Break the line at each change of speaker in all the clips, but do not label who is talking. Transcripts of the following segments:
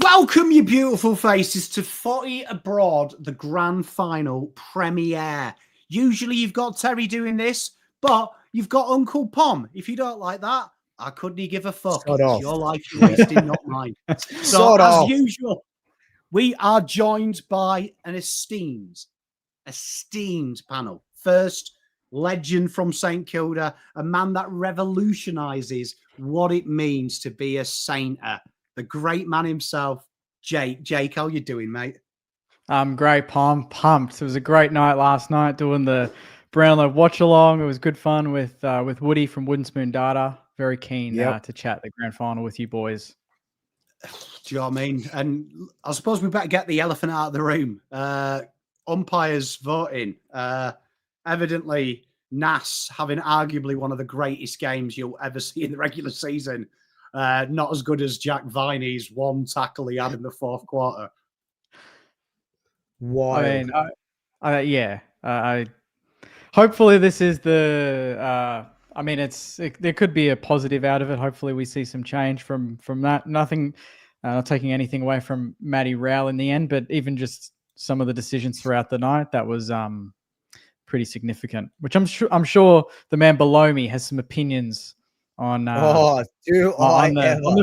Welcome, you beautiful faces, to Footy Abroad, the grand final premiere. Usually you've got Terry doing this, but you've got Uncle Pom. If you don't like that, I couldn't give a fuck.
Sod
it's
off.
your life you're wasting, not mine. So,
Sod
as
off.
usual, we are joined by an esteemed panel. First, legend from St Kilda, a man that revolutionises what it means to be a Sainter. The great man himself, Jake. Jake, how you doing, mate?
I'm great, Pom. Pumped. It was a great night last night doing the Brownlow watch along. It was good fun with Woody from Wooden Spoon Data. Very keen to chat the grand final with you boys.
Do you know what I mean? And I suppose we better get the elephant out of the room. Umpires voting. Evidently, Nas having arguably one of the greatest games you'll ever see in the regular season. Not as good as Jack Viney's one tackle he had in the fourth quarter.
Wild.
I mean, hopefully this is the. There could be a positive out of it. Hopefully we see some change from that. Nothing, not taking anything away from Matty Rowell in the end, but even just some of the decisions throughout the night, that was pretty significant. Which I'm sure the man below me has some opinions on the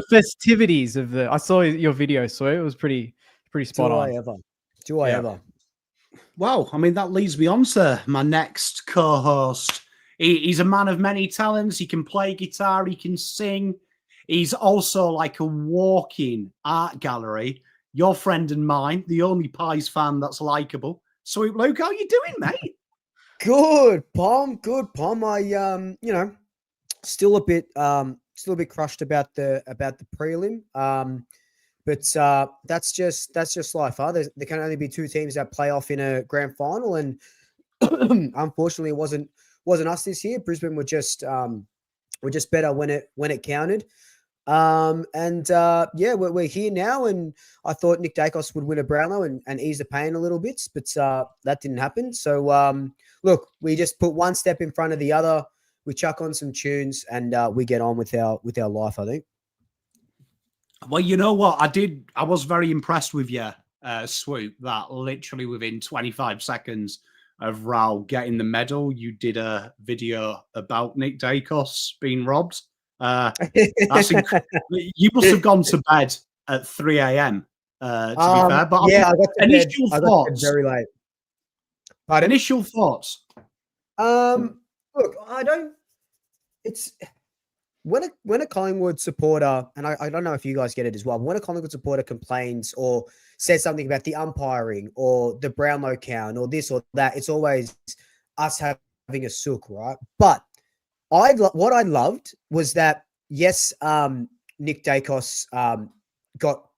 festivities of the. I saw your video, so it was pretty spot on.
Do I ever?
Well, I mean, that leads me on to my next co-host. He's a man of many talents. He can play guitar. He can sing. He's also like a walking art gallery. Your friend and mine, the only Pies fan that's likable. Sweet Luke, how you doing, mate?
Good, Pom. I still a bit crushed about the prelim. But that's just life. Huh? There can only be two teams that play off in a grand final, and unfortunately, it wasn't us this year. Brisbane were just better when it counted. We're here now, and I thought Nick Dacos would win a Brownlow and ease the pain a little bit, but that didn't happen. So look, we just put one step in front of the other. We chuck on some tunes, and we get on with our life, I think.
Well, you know what? I was very impressed with you, Swoop, that literally within 25 seconds of Raul getting the medal, you did a video about Nick Dacos being robbed. That's you must have gone to bed at 3 a.m. To be fair, but
I got to
initial
bed,
thoughts.
Very late. Pardon?
Initial thoughts.
Look, I don't. It's when a Collingwood supporter, and I don't know if you guys get it as well. When a Collingwood supporter complains or says something about the umpiring or the Brownlow count or this or that, it's always us having a sook, right? But what I loved was that, yes, Nick Dacos got,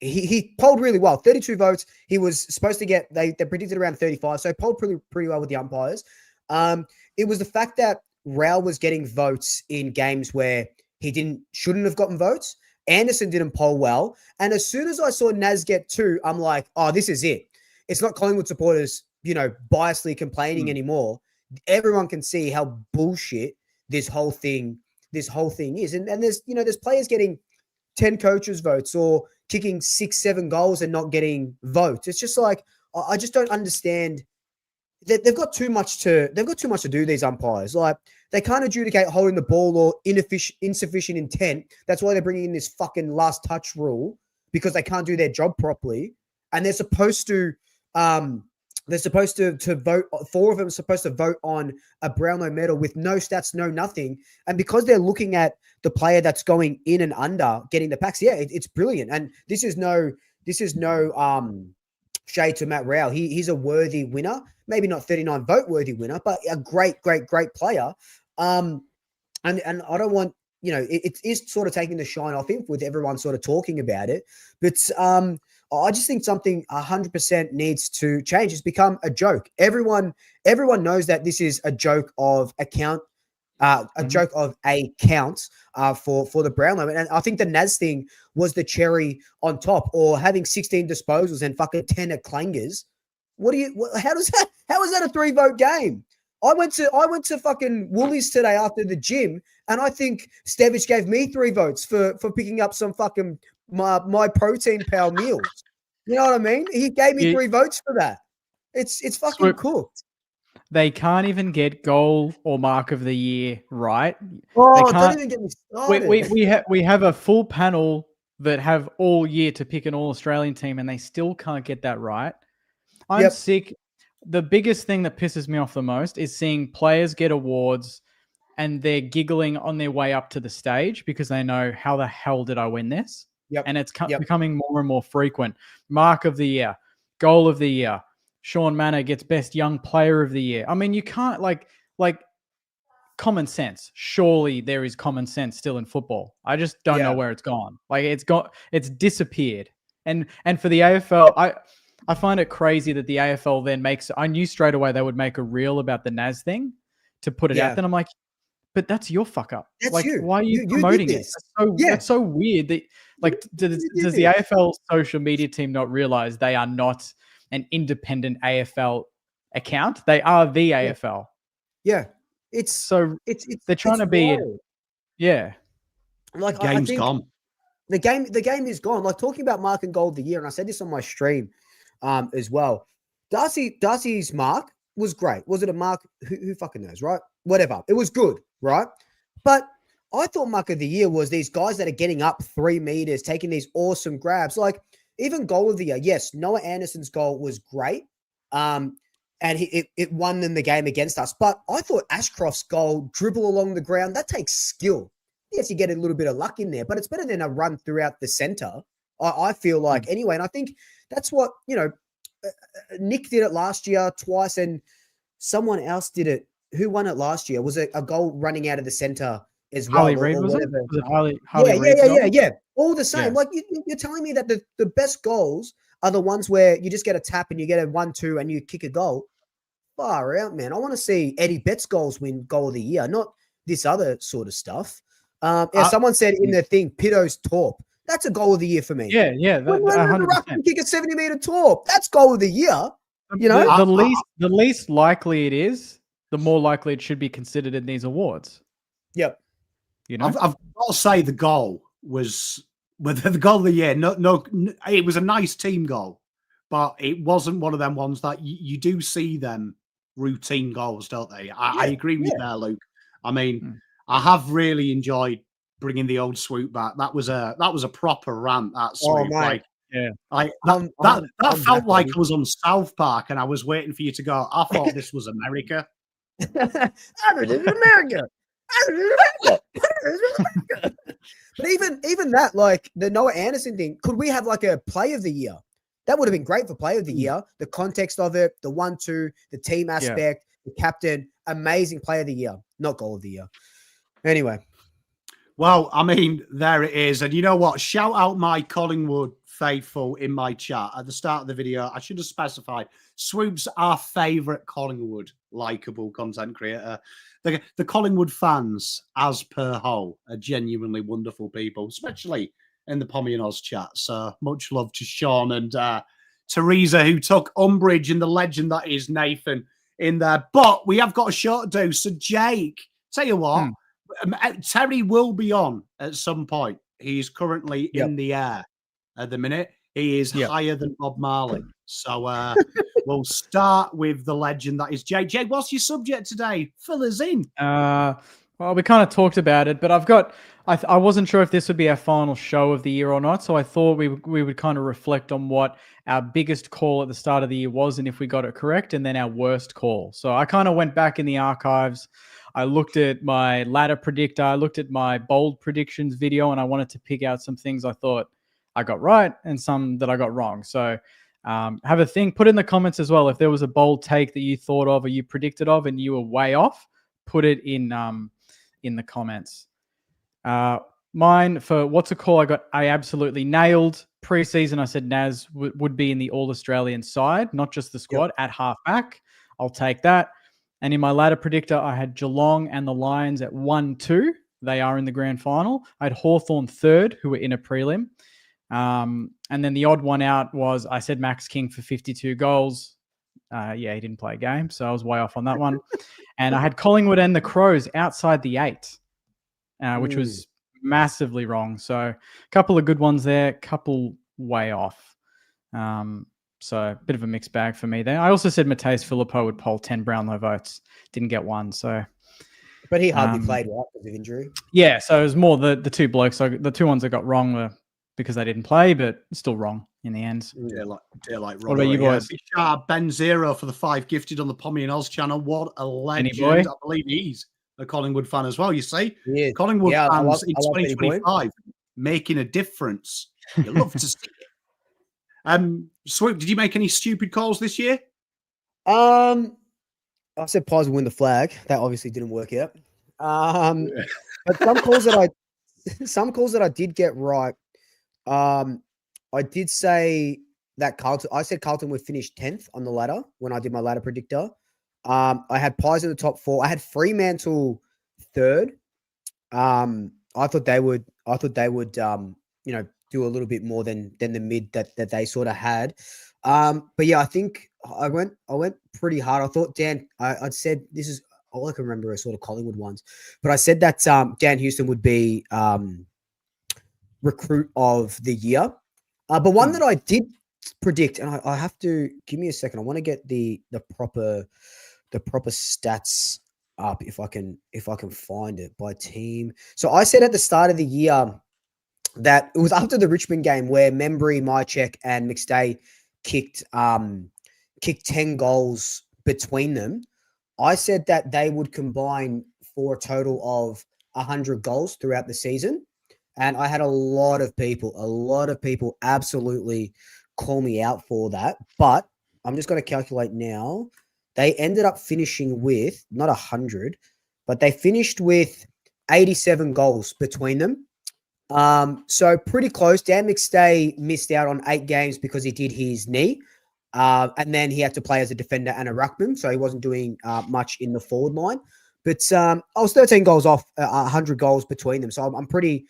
he polled really well. 32 votes. He was supposed to get, they predicted around 35, so he polled pretty well with the umpires. It was the fact that Rowell was getting votes in games where he shouldn't have gotten votes. Anderson didn't poll well. And as soon as I saw Naz get 2, I'm like, oh, this is it. It's not Collingwood supporters, biasly complaining anymore. Everyone can see how bullshit this whole thing is. And there's players getting 10 coaches votes or kicking 6-7 goals and not getting votes. It's just like, I just don't understand. They've got too much to do, these umpires. Like, they can't adjudicate holding the ball or insufficient intent. That's why they're bringing in this fucking last touch rule, because they can't do their job properly. And they're supposed to vote. 4 of them are supposed to vote on a Brownlow medal with no stats, no nothing. And because they're looking at the player that's going in and under getting the packs, it's brilliant. And this is no shade to Matt Rowell. He's a worthy winner. Maybe not 39 vote worthy winner, but a great player. And I don't want, it is sort of taking the shine off him with everyone sort of talking about it. But I just think something 100% needs to change. It's become a joke. Everyone knows that this is a joke of a count, joke of a count for the Brownlow. And I think the Naz thing was the cherry on top, or having 16 disposals and fucking 10 at clangers. How is that a 3-vote game? I went to fucking Woolies today after the gym, and I think Stevich gave me 3 votes for picking up some fucking my protein pal meals. You know what I mean? He gave me 3 votes for that. It's fucking cooked.
They can't even get goal or mark of the year right.
Oh, don't even get me started.
We have a full panel that have all year to pick an All-Australian team, and they still can't get that right. I'm sick. The biggest thing that pisses me off the most is seeing players get awards and they're giggling on their way up to the stage because they know, how the hell did I win this? And it's becoming more and more frequent. Mark of the year, goal of the year. Sean Manor gets best young player of the year. I mean, you can't like common sense. Surely there is common sense still in football. I just don't know where it's gone. Like it's disappeared. And for the AFL, I find it crazy that the AFL then I knew straight away they would make a reel about the NAS thing to put it out. Then I'm like, but that's your fuck up.
That's
like,
you.
Why are you promoting it? That's so weird. That, like, does the AFL social media team not realize they are not an independent AFL account? They are the AFL.
Yeah.
They're trying to be
wild.
Like game's gone.
The game is gone. Like, talking about mark and goal of the year, and I said this on my stream as well. Darcy's mark was great. Was it a mark? Who fucking knows, right? Whatever. It was good, right? But I thought mark of the year was these guys that are getting up 3 meters, taking these awesome grabs. Like, even goal of the year, yes, Noah Anderson's goal was great. And it won them the game against us. But I thought Ashcroft's goal, dribble along the ground, that takes skill. Yes, you get a little bit of luck in there, but it's better than a run throughout the center. I feel like, anyway. And I think that's what, Nick did it last year twice, and someone else did it. Who won it last year? Was it a goal running out of the center as well?
Harley Reid, was it? Was it Harley Reid?
Yeah. All the same. Like, you're telling me that the best goals are the ones where you just get a tap and you get a 1-2 and you kick a goal. Far out, man. I want to see Eddie Betts' goals win goal of the year, not this other sort of stuff. Someone said in the thing, Pitto's torp. That's a goal of the year for me.
Yeah.
When the Russian kick a 70-meter torp, that's goal of the year.
The least likely it is, the more likely it should be considered in these awards.
Yep.
I've got to say the goal was the goal of the year. No, it was a nice team goal, but it wasn't one of them ones that you do see them routine goals, don't they? I agree with you there, Luke. I mean, I have really enjoyed bringing the old Swoop back. That was a proper rant. That Swoop, that felt like I was on South Park and I was waiting for you to go. I thought this was America.
America. But even that, like the Noah Anderson thing, could we have like a play of the year? That would have been great for play of the year. The context of it, the 1-2, the team aspect, the captain, amazing play of the year, not goal of the year. Anyway.
Well, I mean, there it is. And you know what? Shout out my Collingwood faithful in my chat at the start of the video. I should have specified Swoop's our favourite Collingwood likable content creator. The Collingwood fans, as per whole, are genuinely wonderful people, especially in the Pommy and Oz chat. So much love to Sean and Teresa, who took umbrage in the legend that is Nathan in there. But we have got a show to do. So Jake, tell you what, Terry will be on at some point. He's currently in the air at the minute. He is higher than Bob Marley. So we'll start with the legend that is Jake. Jake, what's your subject today? Fill us in.
Well, we kind of talked about it, but I wasn't sure if this would be our final show of the year or not. So I thought we would kind of reflect on what our biggest call at the start of the year was and if we got it correct, and then our worst call. So I kind of went back in the archives. I looked at my ladder predictor. I looked at my bold predictions video, and I wanted to pick out some things I thought I got right and some that I got wrong. So have a think. Put in the comments as well if there was a bold take that you thought of or you predicted of and you were way off. Put it in the comments. Mine for what's a call I absolutely nailed. Pre-season, I said Naz would be in the All-Australian side, not just the squad, at halfback. I'll take that. And in my ladder predictor, I had Geelong and the Lions at 1-2. They are in the grand final. I had Hawthorn third, who were in a prelim. And then the odd one out was I said Max King for 52 goals. He didn't play a game, so I was way off on that one. And I had Collingwood and the Crows outside the 8, which was massively wrong. So a couple of good ones there, couple way off. So a bit of a mixed bag for me there. I also said Mateus Filippo would poll 10 Brownlow votes. Didn't get one. So,
but he hardly played, right, because of injury.
Yeah, so it was more the two blokes. So the two ones I got wrong were because they didn't play, but still wrong in the end.
Dear like
What about you boys?
Big shout out Ben Zero for the 5 gifted on the Pommy and Oz channel. What a legend. I believe he's a Collingwood fan as well, you see.
Yeah.
Collingwood fans in
I love
2025 making a difference. You love to see it. Swoop, did you make any stupid calls this year?
I said Pies will win the flag. That obviously didn't work out. But some calls that I did get right. I did say that I said Carlton would finish 10th on the ladder when I did my ladder predictor. I had Pies in the top 4. I had Fremantle 3rd. I thought they would, do a little bit more than the mid that they sort of had. But yeah, I think I went pretty hard. I thought I'd said this is all I can remember are sort of Collingwood ones, but I said that Dan Houston would be recruit of the year. But one that I did predict, and I have to give me a second. I want to get the proper stats up if I can find it by team. So I said at the start of the year that it was after the Richmond game where Membry, Mychek, and McStay kicked 10 goals between them. I said that they would combine for a total of 100 goals throughout the season. And I had a lot of people absolutely call me out for that. But I'm just going to calculate now. They ended up finishing with not 100, but they finished with 87 goals between them. So pretty close. Dan McStay missed out on 8 games because he did his knee. And then he had to play as a defender and a ruckman, so he wasn't doing much in the forward line. But I was 13 goals off 100 goals between them, so I'm pretty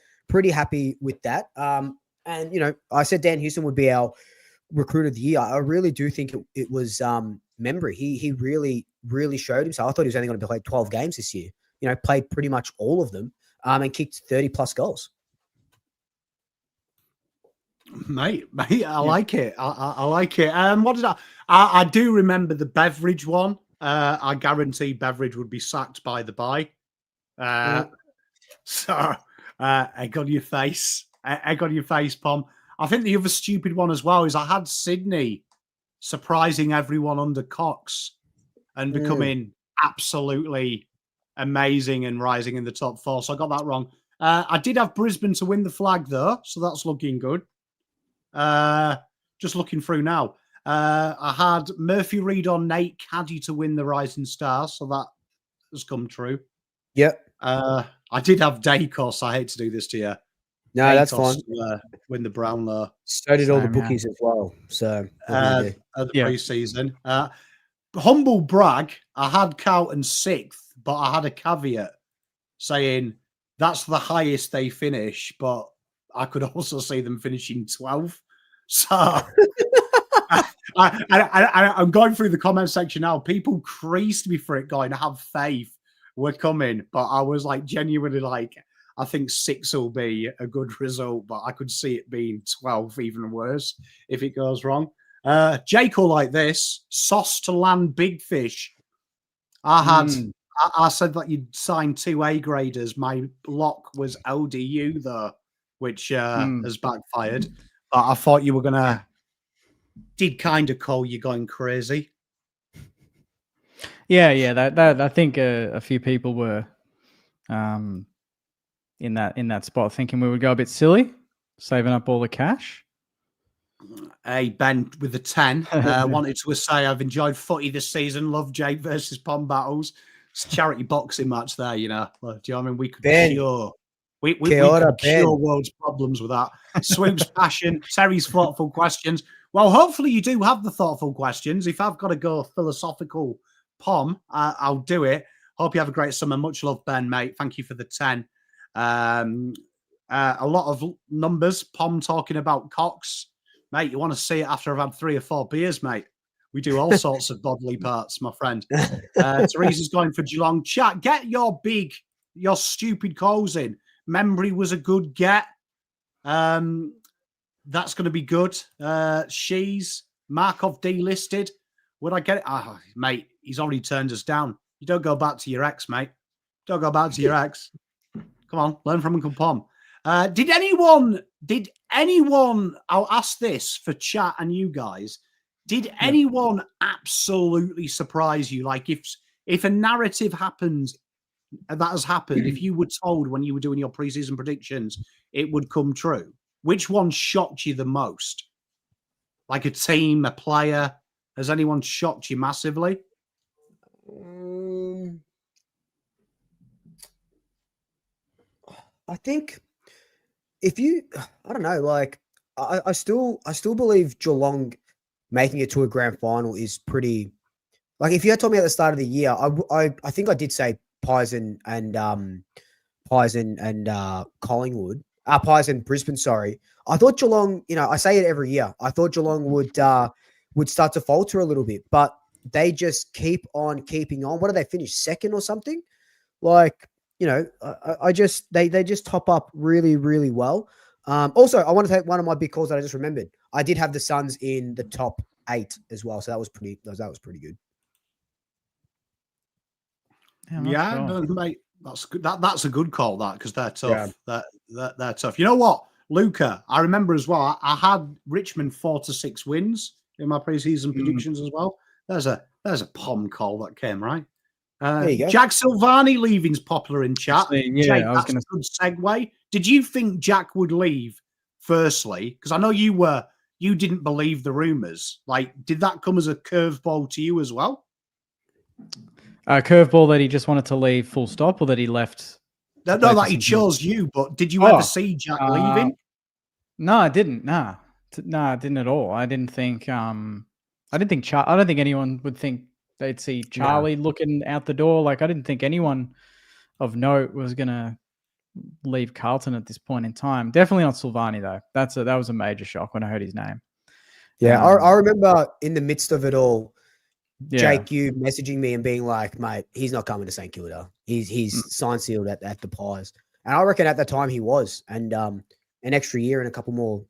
happy with that. And I said Dan Houston would be our recruit of the year. I really do think it was Membry. He really showed himself. I thought he was only going to play 12 games this year. Played pretty much all of them and kicked 30 plus goals.
Mate, I like it. I like it. What did I do remember the Beveridge one. I guarantee Beveridge would be sacked by the bye. So egg on your face. Egg on your face, Pom. I think the other stupid one as well is I had Sydney surprising everyone under Cox and becoming absolutely amazing and rising in the top 4. So I got that wrong. I did have Brisbane to win the flag though, so that's looking good. Just looking through now. I had Murphy Reid on Nate Caddy to win the Rising Stars, so that has come true.
Yep.
I did have Dacos. I hate to do this to you.
No,
Dacos
that's fine.
to, win the Brownlow.
So did all the bookies as well. So
at the preseason. Humble brag. I had Carlton 6th, but I had a caveat saying that's the highest they finish, but I could also see them finishing 12th. So I'm going through the comment section now. People creased me for it, going, have faith, we're coming. But I was like, genuinely like, I think 6 will be a good result, but I could see it being 12 even worse if it goes wrong. Jake will like this, sauce to land big fish. I said that you'd sign 2 A graders. My lock was LDU though, which has backfired. But I thought you were gonna did kind of call you going crazy.
Yeah. That I think a few people were in that spot thinking we would go a bit silly, saving up all the cash.
Hey, Ben with the 10 wanted to say I've enjoyed footy this season. Love Jake versus Pom battles. It's a charity boxing match there, you know. Do you know what I mean? We could cure. We could cure world's problems with that. Swoop's passion, Terry's thoughtful questions. Well, hopefully you do have the thoughtful questions. If I've got to go philosophical, Pom, I'll do it. Hope you have a great summer. Much love, Ben, mate. Thank you for the 10. A lot of numbers. Pom talking about Cox. Mate, you want to see it after I've had 3 or 4 beers, mate. We do all sorts of bodily parts, my friend. Teresa's going for Geelong. Chat, get your stupid calls in. Membry was a good get. That's going to be good. She's Markov delisted. Would I get it? Oh, mate, he's already turned us down. You don't go back to your ex, mate. Don't go back to your ex. Come on, learn from Uncle Pom. Did anyone, I'll ask this for chat and you guys, did anyone absolutely surprise you? Like if a narrative happens, that has happened, if you were told when you were doing your preseason predictions, it would come true, which one shocked you the most? Like a team, a player? Has anyone shocked you massively?
I think I don't know, like I still believe Geelong making it to a grand final is pretty. Like if you had told me at the start of the year, I think I did say Pies and Collingwood, Pies and Brisbane. Sorry, I thought Geelong. I say it every year. I thought Geelong would start to falter a little bit, but they just keep on keeping on. What do they finish, second or something? Like, I just they just top up really, really well. Also, I want to take one of my big calls that I just remembered. I did have the Suns in the top 8 as well, so that was pretty good.
Yeah,
sure.
no, mate, that's good. That's a good call, that, because they're tough. Yeah. They're tough. You know what, Luca? I remember as well. I had Richmond 4-6 wins in my preseason predictions as well. There's a Pom call that came right.
There you go.
Jack Silvani leaving's popular in chat.
Yeah,
Jake, that's a good segue. Did you think Jack would leave? Firstly, because I know you didn't believe the rumors. Like, did that come as a curveball to you as well?
A curveball that he just wanted to leave full stop, or that he left?
No, that he chose you. But did you ever see Jack leaving?
No, I didn't. No, I didn't at all. I didn't think. I don't think anyone would think they'd see Charlie looking out the door. Like, I didn't think anyone of note was gonna leave Carlton at this point in time. Definitely not Silvani though. That was a major shock when I heard his name.
Yeah, I remember in the midst of it all, Jake, you messaging me and being like, mate, he's not coming to St Kilda. He's signed sealed at the Pies. And I reckon at the time he was. And an extra year and a couple more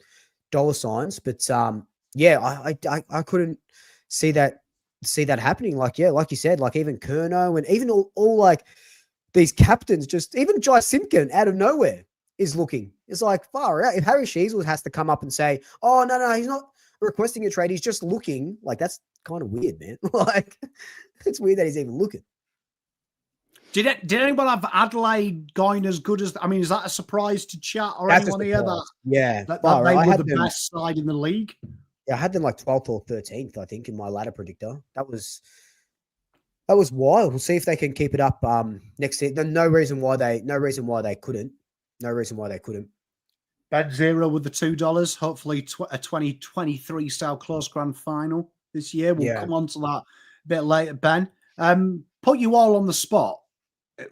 dollar signs. But I couldn't see that happening. Like, like you said, like even Curnow and even all like these captains, just even Jai Simpkin out of nowhere is looking. It's like far out. If Harry Sheasel has to come up and say, oh, no, he's not requesting a trade, he's just looking, like that's kind of weird, man. Like, it's weird that he's even looking.
Did anyone have Adelaide going as good as? I mean, is that a surprise to chat or
That's
anyone here?
That
they were the best side in the league.
Yeah, I had them like 12th or 13th, I think, in my ladder predictor. That was wild. We'll see if they can keep it up next season. No reason why they couldn't.
Ben Zero with the $2. Hopefully, a 2023 style close grand final this year. We'll come on to that a bit later, Ben. Put you all on the spot.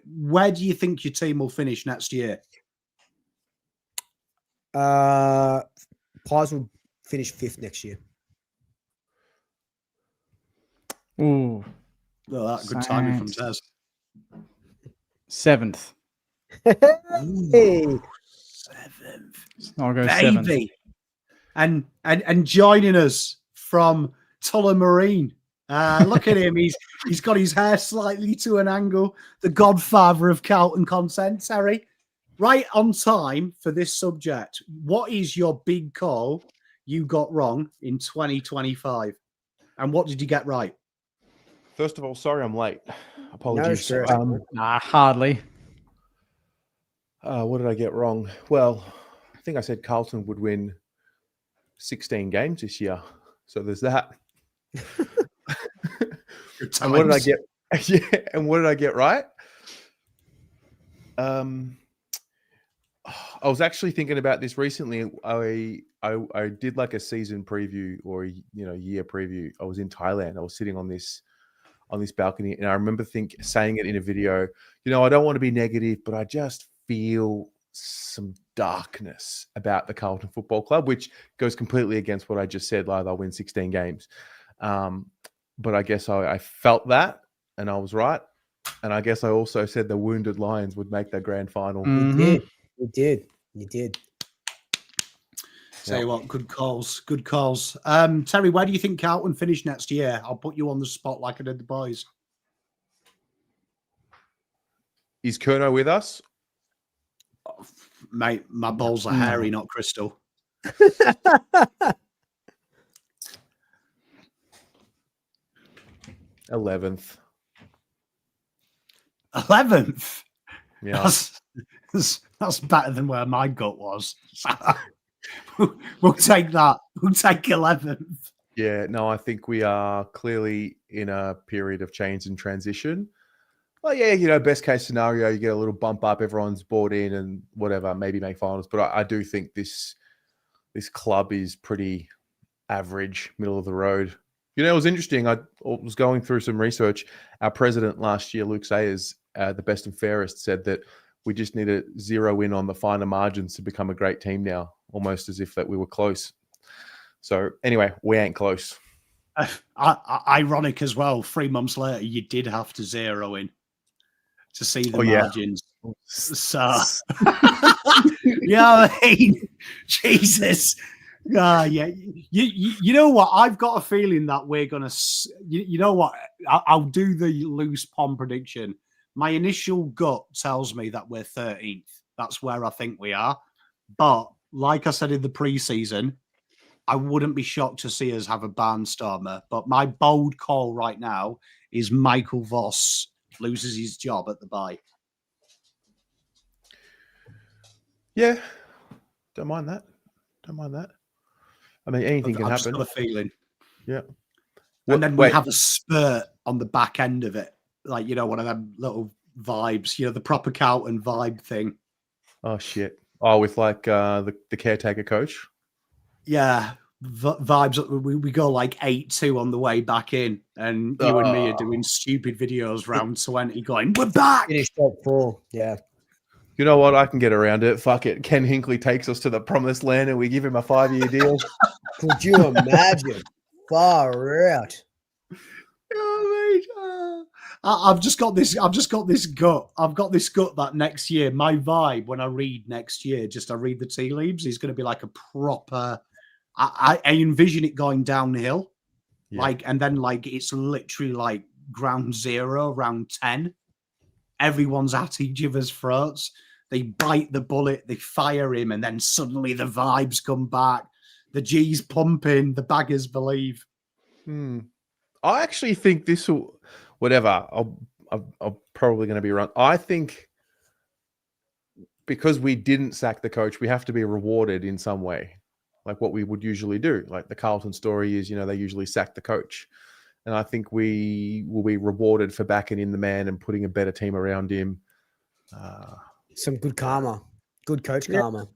Where do you think your team will finish next year?
Pies will finish 5th next year.
Ooh.
Well, that good timing from Tez.
7th.
Hey.
7th.
I'll go
Baby.
7th.
And joining us from Tullamarine. Look at him. He's got his hair slightly to an angle. The godfather of Carlton content, Terry. Right on time for this subject. What is your big call you got wrong in 2025? And what did you get right?
First of all, sorry I'm late. Apologies.
Hardly.
What did I get wrong? Well, I think I said Carlton would win 16 games this year. So there's that. And what did I get? Yeah, and what did I get right? I was actually thinking about this recently. I did like a season preview or year preview. I was in Thailand. I was sitting on this balcony, and I remember saying it in a video. I don't want to be negative, but I just feel some darkness about the Carlton Football Club, which goes completely against what I just said. Like, they'll win 16 games. But I guess I felt that, and I was right. And I guess I also said the Wounded Lions would make the grand final.
Mm-hmm.
You did. You did.
Tell you what, good calls. Good calls. Terry, where do you think Carlton finish next year? I'll put you on the spot like I did the boys.
Is Kerno with us?
Oh, mate, my balls are hairy, not crystal.
11th.
11th.
Yeah.
That's better than where my gut was. We'll take that. We'll take 11th.
Yeah, no, I think we are clearly in a period of change and transition. Well, yeah, you know, best case scenario, you get a little bump up, everyone's bought in and whatever, maybe make finals. But I do think this club is pretty average, middle of the road. You know, it was interesting. I was going through some research. Our president last year, Luke Sayers, the best and fairest, said that we just need to zero in on the finer margins to become a great team now, almost as if that we were close. So anyway, we ain't close.
Ironic as well. 3 months later, you did have to zero in to see the margins.
Yeah.
So, yeah, I mean, Jesus. Yeah. You know what? I've got a feeling that we're going to, you know what? I'll do the loose pond prediction. My initial gut tells me that we're 13th. That's where I think we are. But like I said in the preseason, I wouldn't be shocked to see us have a barnstormer. But my bold call right now is Michael Voss loses his job at the bye.
Yeah, don't mind that. Don't mind that. I mean, anything can happen.
I've just got a feeling.
Yeah.
And then we have a spurt on the back end of it. Like, you know, one of them little vibes, you know, the proper Carlton vibe thing.
Oh, shit. Oh, with like the caretaker coach?
Yeah. Vibes. We go like 8-2 on the way back in. And you and me are doing stupid videos round 20 going, we're back.
Finish top 4. Yeah.
You know what? I can get around it. Fuck it. Ken Hinkley takes us to the promised land and we give him a 5-year deal.
Could you imagine? Far out.
I've just got this gut. I've got this gut that next year, my vibe when I read next year, I read the tea leaves, is going to be like a proper. I envision it going downhill, and then it's literally like ground zero, round 10. Everyone's at each other's throats. They bite the bullet, they fire him, and then suddenly the vibes come back. The G's pumping, the baggers believe.
I actually think this will, whatever, I'm probably going to be wrong. I think because we didn't sack the coach, we have to be rewarded in some way, like what we would usually do. Like the Carlton story is, you know, they usually sack the coach. And I think we will be rewarded for backing in the man and putting a better team around him.
Some good karma. Good coach karma.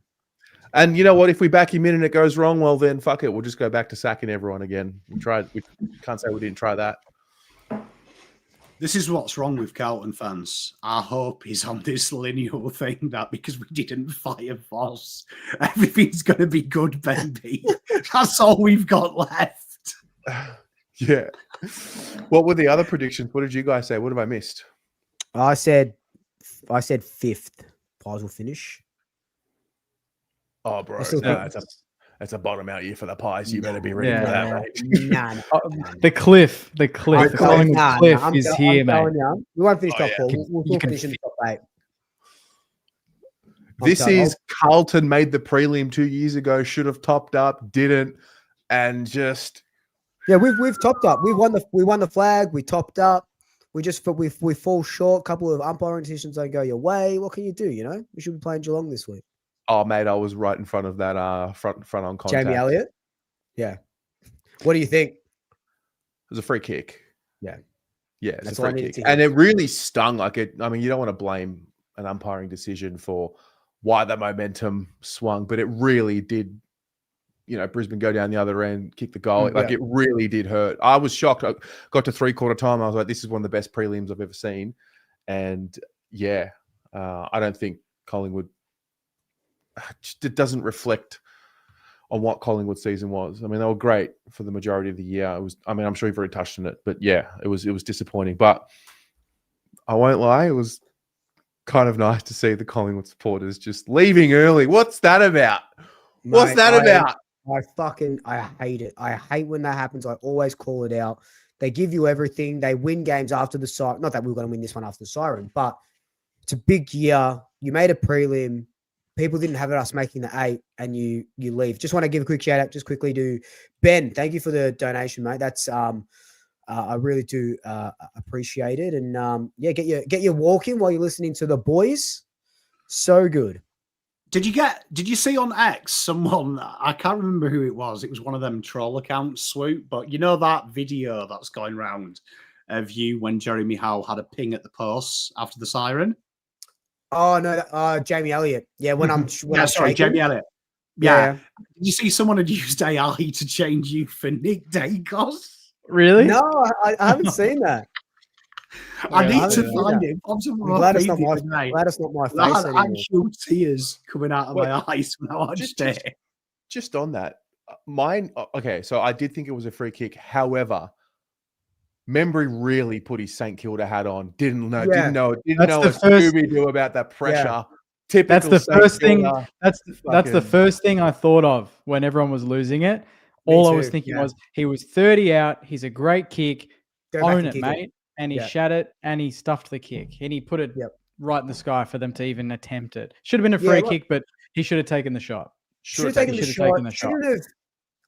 And you know what? If we back him in and it goes wrong, well, then fuck it. We'll just go back to sacking everyone again. We can't say we didn't try that.
This is what's wrong with Carlton fans. Our hope is on this lineal thing that because we didn't fire Voss, everything's going to be good, baby. That's all we've got left.
Yeah. What were the other predictions? What did you guys say? What have I missed?
I said 5th. Pies will finish.
Oh, bro. That's a bottom out year for the Pies. You better be ready for that, mate.
Nah.
The cliff. The Collingwood cliff is here, mate.
We won't finish top 4. We'll finish in the top 8.
This is Carlton made the prelim 2 years ago, should have topped up, didn't, and just...
Yeah, we've topped up. We won the flag. We topped up. We fall short. A couple of umpiring decisions don't go your way. What can you do? You know, we should be playing Geelong this week.
Oh, mate, I was right in front of that front on contact.
Jamie Elliott. Yeah. What do you think?
It was a free kick.
Yeah.
Yeah, it's a free kick, and it really stung. Like it. I mean, you don't want to blame an umpiring decision for why the momentum swung, but it really did. You know, Brisbane go down the other end, kick the goal. Like it really did hurt. I was shocked. I got to 3/4 time. I was like, this is one of the best prelims I've ever seen. And yeah, I don't think Collingwood, it doesn't reflect on what Collingwood season was. I mean, they were great for the majority of the year. It was, I mean, I'm sure you've already touched on it, but yeah, it was disappointing. But I won't lie, it was kind of nice to see the Collingwood supporters just leaving early. What's that about? What's
Mate,
that about?
I hate it. I hate when that happens. I always call it out. They give you everything. They win games after the siren. Not that we were going to win this one after the siren, but it's a big year. You made a prelim. People didn't have us making the 8, and you leave. Just want to give a quick shout out, just quickly to Ben. Thank you for the donation, mate. That's I really do appreciate it. And get your walk in while you're listening to the boys. So good.
Did you see on X someone, I can't remember who it was one of them troll accounts, Swoop, but you know that video that's going round of you when Jeremy Howe had a ping at the posts after the siren?
Oh no, Jamie Elliott. Yeah, I'm
sorry,
shaking.
Jamie Elliott.
Yeah.
Did you see someone had used AI to change you for Nick Dacos?
Really?
No, I haven't seen that.
I need to
seen
find
that.
it.
I'm glad it's not my face
I had
anymore.
actual tears coming out of my eyes when I watched it.
Just on that, mine. Okay, so I did think it was a free kick. However, Membry really put his St Kilda hat on. Didn't know what Scooby Doo about that pressure.
Yeah.
Typical.
That's the
St.
first thing.
Kilda.
That's the first thing I thought of when everyone was losing it. All I was thinking was he was 30 out. He's a great kick. Own it, mate. And he shat it and he stuffed the kick and he put it right in the sky for them to even attempt it. Should have been a free kick, but he should have taken the shot.
Should have taken the shot.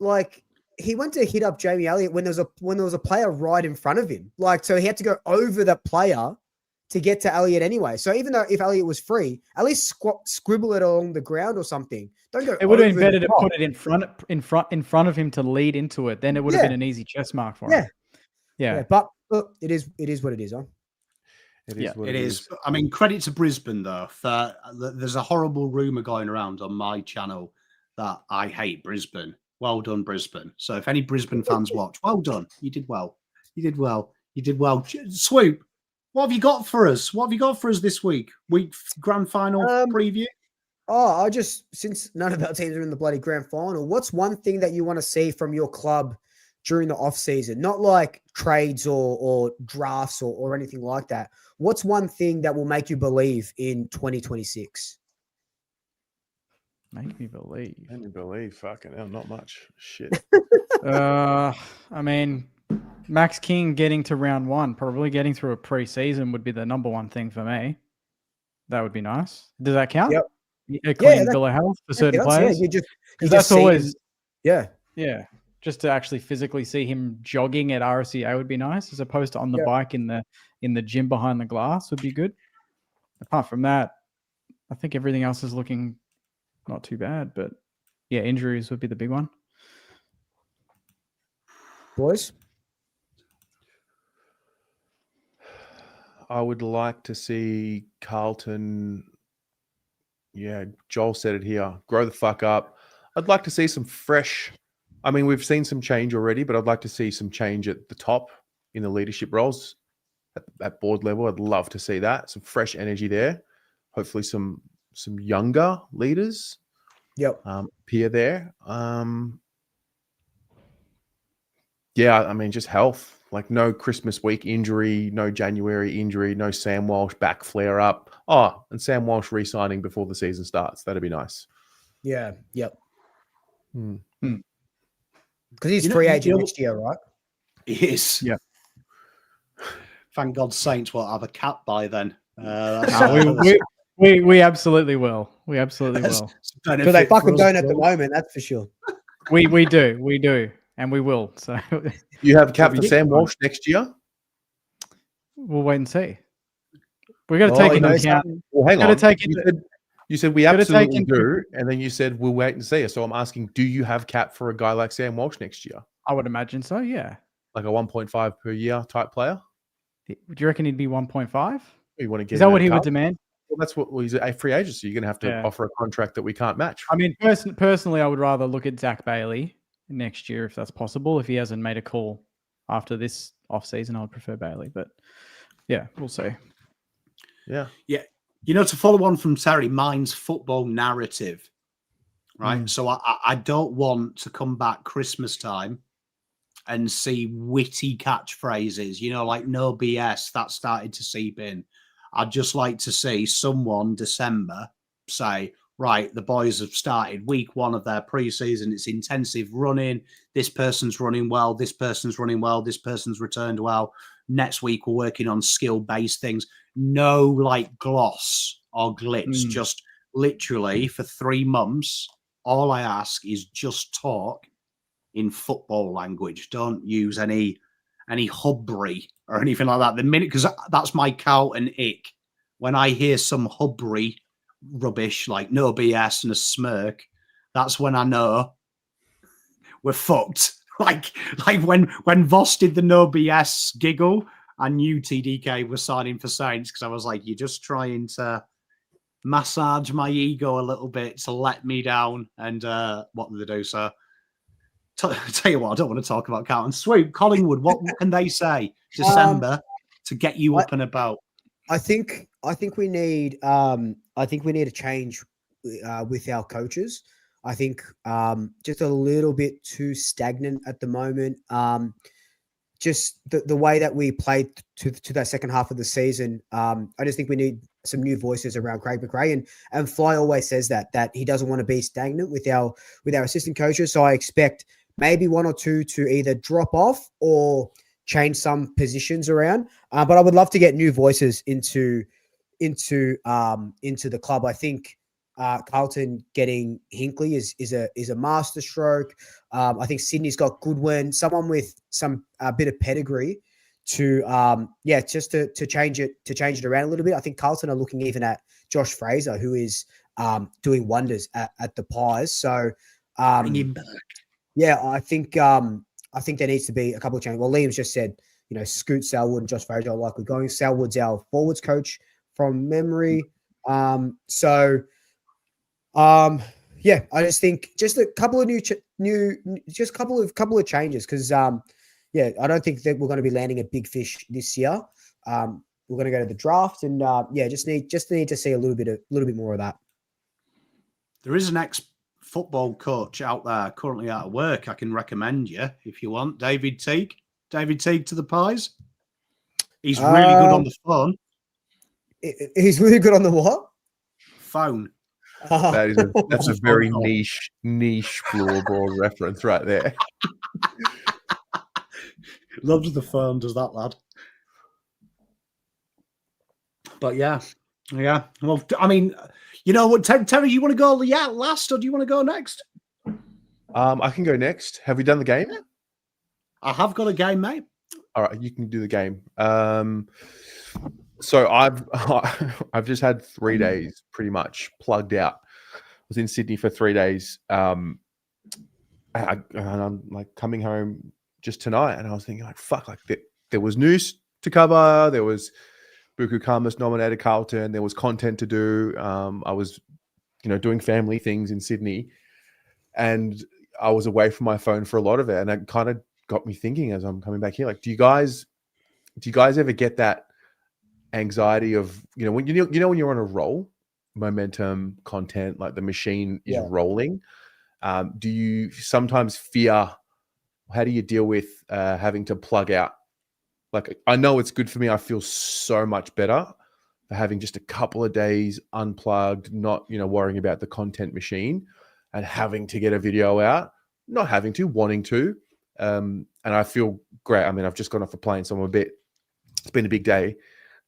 Like he went to hit up Jamie Elliott when there was a player right in front of him. Like, so he had to go over that player to get to Elliott anyway. So even though if Elliott was free, at least scribble it along the ground or something. Don't go.
It would have been better to put it in front of him to lead into it. Then it would have been an easy chess mark for him. Yeah.
But look, it is what it is, huh?
It is. I mean, credit to Brisbane though. There's a horrible rumor going around on my channel that I hate Brisbane. Well done, Brisbane. So if any Brisbane fans watch, well done. You did well. You did well. Swoop, what have you got for us? What have you got for us this week? Grand final preview?
Oh, since none of our teams are in the bloody grand final, what's one thing that you want to see from your club during the off season? Not like trades or drafts or anything like that. What's one thing that will make you believe in 2026?
Make me believe.
Fucking hell, not much. Shit.
I mean, Max King getting to round 1, probably getting through a pre-season would be the number one thing for me. That would be nice. Does that count?
Yep.
A clean bill of health for certain players. That's always. Yeah. Just to actually physically see him jogging at RSCA would be nice, as opposed to on the bike in the gym behind the glass would be good. Apart from that, I think everything else is looking not too bad. But yeah, injuries would be the big one.
Boys?
I would like to see Carlton. Yeah, Joel said it here. Grow the fuck up. I'd like to see some fresh. I mean, we've seen some change already, but I'd like to see some change at the top in the leadership roles at board level. I'd love to see that. Some fresh energy there. Hopefully some younger leaders appear there. Yeah, I mean, just health. Like no Christmas week injury, no January injury, no Sam Walsh back flare up. Oh, and Sam Walsh re-signing before the season starts. That'd be nice.
Yeah, yep. Because he's free agent next year, right?
He is.
Yeah.
Thank God Saints won't have a cap by then.
We absolutely will. We absolutely will.
But they fucking don't at the moment, that's for sure.
We do. And we will. So
you have a cap for Sam Walsh next year?
We'll wait and see. We're going to take into account.
Well, hang on. You said we absolutely do, and then you said we'll wait and see. So I'm asking, do you have cap for a guy like Sam Walsh next year?
I would imagine so, yeah.
Like a 1.5 per year type player?
Do you reckon he'd be 1.5?
You want to get?
Is that what he would demand?
Well, that's what he's a free agent, so you're going to have to offer a contract that we can't match.
I mean, personally, I would rather look at Zach Bailey next year if that's possible. If he hasn't made a call after this off season, I would prefer Bailey. But yeah, we'll see.
Yeah.
You know, to follow on from Terry, mine's football narrative, right? So I don't want to come back Christmas time and see witty catchphrases, you know, like no BS. That started to seep in. I'd just like to see someone December say, right, the boys have started week 1 of their preseason. It's intensive running. This person's running well. This person's running well. This person's returned well. Next week, we're working on skill-based things. No like gloss or glitz, just literally for 3 months. All I ask is just talk in football language. Don't use any hubbery or anything like that. The minute, because that's my Carlton ick. When I hear some hubbery rubbish like no BS and a smirk, that's when I know we're fucked. Like when Voss did the no BS giggle, I knew TDK was signing for Saints because I was like, you're just trying to massage my ego a little bit to let me down. And what did they do, sir? Tell you what, I don't want to talk about Carlton. Swoop, Collingwood, what can they say December to get you up and about?
I think we need a change with our coaches. I think just a little bit too stagnant at the moment. Just the way that we played to that second half of the season. I just think we need some new voices around Craig McRae, and Fly always says that he doesn't want to be stagnant with our assistant coaches. So I expect maybe 1 or 2 to either drop off or change some positions around. But I would love to get new voices into the club. I think Carlton getting Hinkley is a masterstroke. I think Sydney's got Goodwin, someone with some bit of pedigree to just to change it around a little bit. I think Carlton are looking even at Josh Fraser, who is doing wonders at the Pies. So
Bring him back.
Yeah, I think there needs to be a couple of changes. Well, Liam's just said, Scoot Selwood and Josh Fraser are likely going. Selwood's our forwards coach from memory. I just think just a couple of couple of changes because I don't think that we're going to be landing a big fish this year. We're going to go to the draft and just need to see a little bit more of that.
There is an ex-football coach out there currently out of work. I can recommend you if you want. David Teague. David Teague to the Pies. He's really good on the phone.
He's really good on the what?
Phone.
That's a very niche floorball reference right there.
Loves the phone, does that lad? But yeah. Well, I mean, you know what, Terry, you want to go last or do you want to go next?
I can go next. Have we done the game?
I have got a game, mate.
All right, you can do the game. So I've just had 3 days pretty much plugged out. I was in Sydney for 3 days. And I'm like coming home just tonight, and I was thinking like, fuck, like there was news to cover. There was Buku Khamis nominated Carlton. There was content to do. I was, doing family things in Sydney, and I was away from my phone for a lot of it. And it kind of got me thinking as I'm coming back here, like, do you guys ever get that anxiety of, when when you're on a roll, momentum, content, like the machine is rolling? Do you sometimes fear? How do you deal with having to plug out? Like, I know it's good for me. I feel so much better for having just a couple of days unplugged, not, worrying about the content machine and having to get a video out, not having to, wanting to. And I feel great. I mean, I've just gone off a plane, so it's been a big day,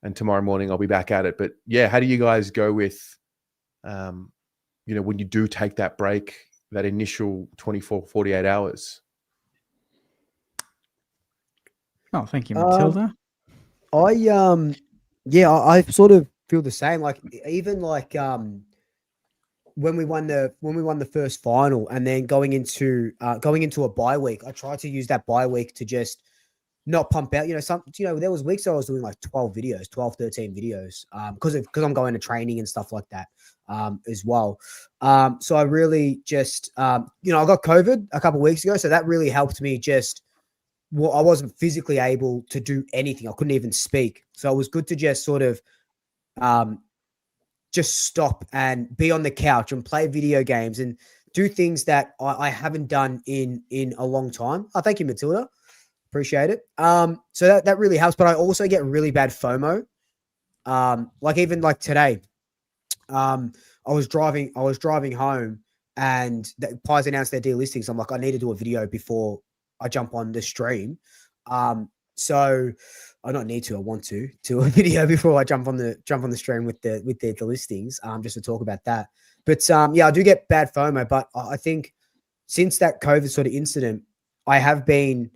and tomorrow morning I'll be back at it. But yeah, how do you guys go with, when you do take that break, that initial 24, 48 hours?
Oh, thank you, Matilda.
I sort of feel the same. Like even like when we won the first final, and then going into a bye week, I tried to use that bye week to just not pump out. There was weeks I was doing like 12, 13 videos, because I'm going to training and stuff like that as well. So I really just I got COVID a couple of weeks ago, so that really helped me just. Well, I wasn't physically able to do anything. I couldn't even speak. So it was good to just sort of just stop and be on the couch and play video games and do things that I haven't done in a long time. Oh, thank you, Matilda. Appreciate it. So that really helps. But I also get really bad FOMO Like even like today, I was driving home and Pies announced their delistings. I'm like, I need to do a video before I jump on the stream. So I don't need to, I want to do a video before I jump on the stream with the listings, just to talk about that. But yeah, I do get bad FOMO, but I think since that COVID sort of incident, I have been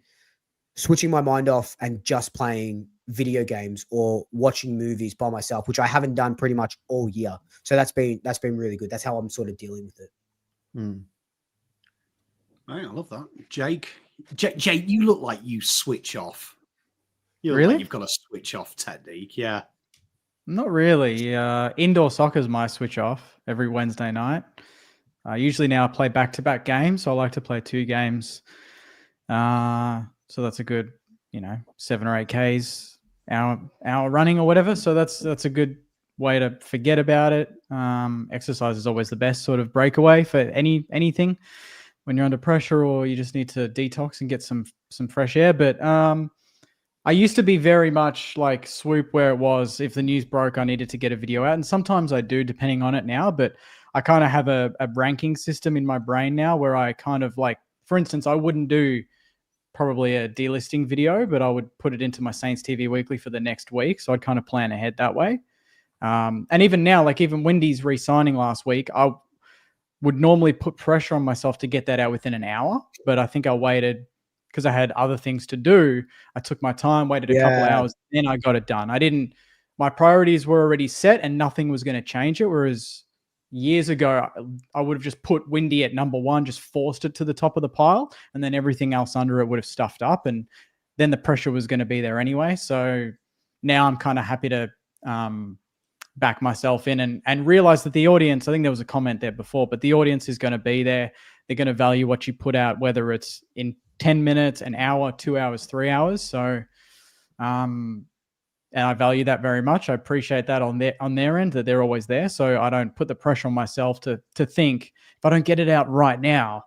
switching my mind off and just playing video games or watching movies by myself, which I haven't done pretty much all year. So that's been really good. That's how I'm sort of dealing with it.
Right, I love that. Jake, you look like you switch off. You look
Really?
like you've got a switch off technique. Yeah.
Not really. Indoor soccer is my switch off every Wednesday night. Usually now I play back-to-back games, so I like to play 2 games. So that's a good, 7 or 8 Ks, hour running or whatever. So that's a good way to forget about it. Exercise is always the best sort of breakaway for anything when you're under pressure or you just need to detox and get some fresh air. But I used to be very much like Swoop, where it was if the news broke, I needed to get a video out. And sometimes I do, depending on it now. But I kind of have a ranking system in my brain now where I kind of like, for instance, I wouldn't do probably a delisting video, but I would put it into my Saints TV Weekly for the next week. So I'd kind of plan ahead that way. And even now, like even Wendy's re-signing last week, I would normally put pressure on myself to get that out within an hour. But I think I waited because I had other things to do. I took my time, waited a couple hours, then I got it done. My priorities were already set and nothing was going to change it. Whereas years ago, I would have just put Windy at number 1, just forced it to the top of the pile, and then everything else under it would have stuffed up, and then the pressure was going to be there anyway. So now I'm kind of happy to back myself in and realize that the audience, I think there was a comment there before, but the audience is going to be there. They're going to value what you put out, whether it's in 10 minutes, an hour, 2 hours, 3 hours. So, and I value that very much. I appreciate that on their end, that they're always there. So I don't put the pressure on myself to think if I don't get it out right now,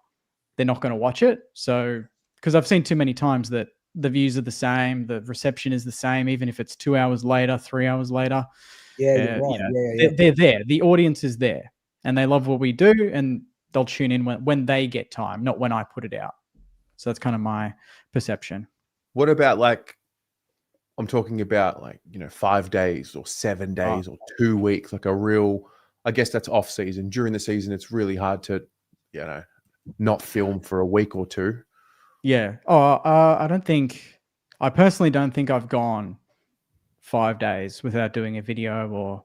they're not going to watch it. So, because I've seen too many times that the views are the same, the reception is the same, even if it's 2 hours later, 3 hours later.
Yeah, you're right.
They're there. The audience is there and they love what we do and they'll tune in when they get time, not when I put it out. So that's kind of my perception.
What about I'm talking about 5 days or 7 days or 2 weeks, like a real, I guess that's off season. During the season, it's really hard to, not film for a week or 2.
Yeah. I personally don't think I've gone 5 days without doing a video or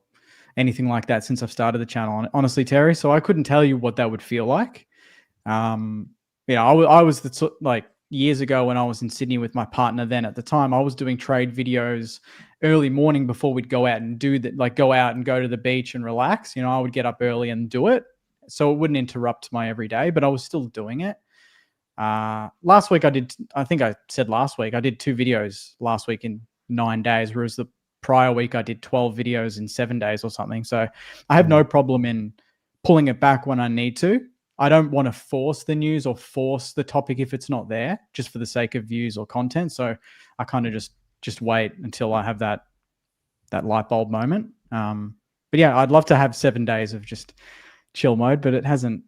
anything like that since I've started the channel, honestly, Terry. So I couldn't tell you what that would feel like. I was years ago when I was in Sydney with my partner, then at the time I was doing trade videos early morning before we'd go out and do that, go out and go to the beach and relax. I would get up early and do it. So it wouldn't interrupt my everyday, but I was still doing it. Last week I did 2 videos last week in 9 days, whereas the prior week I did 12 videos in 7 days or something. So I have no problem in pulling it back when I need to. I don't want to force the news or force the topic if it's not there, just for the sake of views or content. So I kind of just wait until I have that light bulb moment. But yeah, I'd love to have 7 days of just chill mode, but it hasn't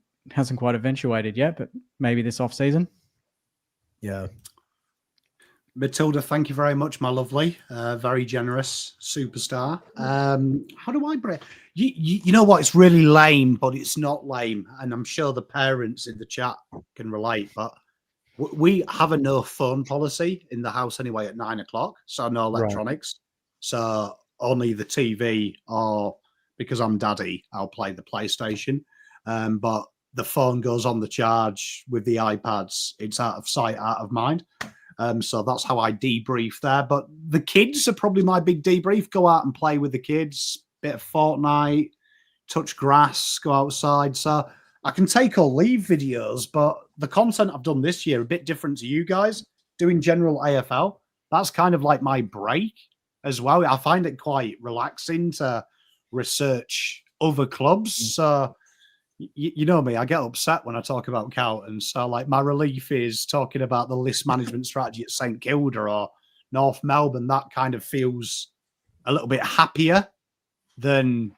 quite eventuated yet. But maybe this off season.
Yeah.
Matilda, thank you very much, my lovely. Very generous superstar. How do I break? You know what? It's really lame, but it's not lame. And I'm sure the parents in the chat can relate. But we have a no phone policy in the house anyway at 9 o'clock. So no electronics. Right. So only the TV, or because I'm daddy, I'll play the PlayStation. But the phone goes on the charge with the iPads. It's out of sight, out of mind. So that's how I debrief there. But the kids are probably my big debrief. Go out and play with the kids, bit of Fortnite, touch grass, go outside. So I can take or leave videos, but the content I've done this year, a bit different to you guys, doing general AFL. That's kind of like my break as well. I find it quite relaxing to research other clubs. So you know me, I get upset when I talk about Carlton. So my relief is talking about the list management strategy at St Kilda or North Melbourne. That kind of feels a little bit happier than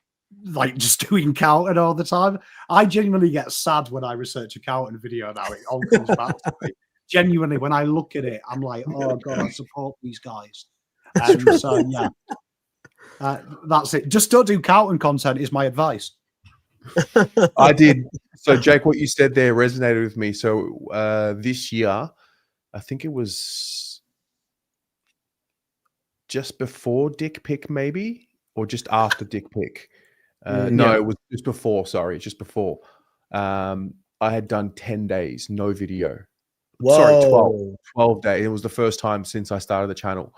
like just doing Carlton all the time. I genuinely get sad when I research a Carlton video now. It all comes back to me. Genuinely, when I look at it, I'm like, oh God, I support these guys. So yeah, that's it. Just don't do Carlton content is my advice.
I did. So Jake, what you said there resonated with me. So this year, I think it was just before Dick Pick, maybe, or just after Dick Pick. No, it was just before. Sorry, just before. I had done 10 days, no video.
Whoa.
Sorry, 12 days. It was the first time since I started the channel.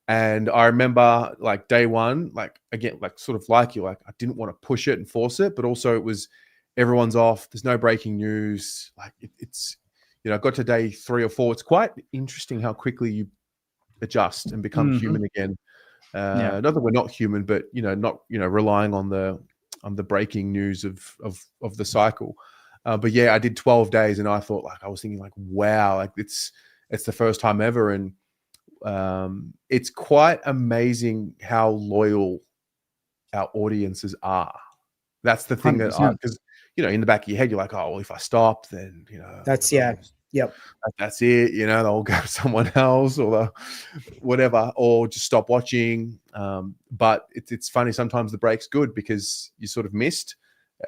And I remember like day one, like again, like sort of like you, like I didn't want to push it and force it, but also it was everyone's off. There's no breaking news. Like it's, you know, I got to day 3 or 4. It's quite interesting how quickly you adjust and become human again. Not that we're not human, but you know, not, you know, relying on the breaking news of the cycle. But yeah, I did 12 days and I thought like, I was thinking like, wow, like it's the first time ever. And it's quite amazing how loyal our audiences are. That's the thing
100%.
that because, you know, in the back of your head, you're like, oh, well, if I stop, then, you know,
That's
that's it. You know, they'll go to someone else or they'll whatever, or just stop watching. But it's funny. Sometimes the break's good because you sort of missed.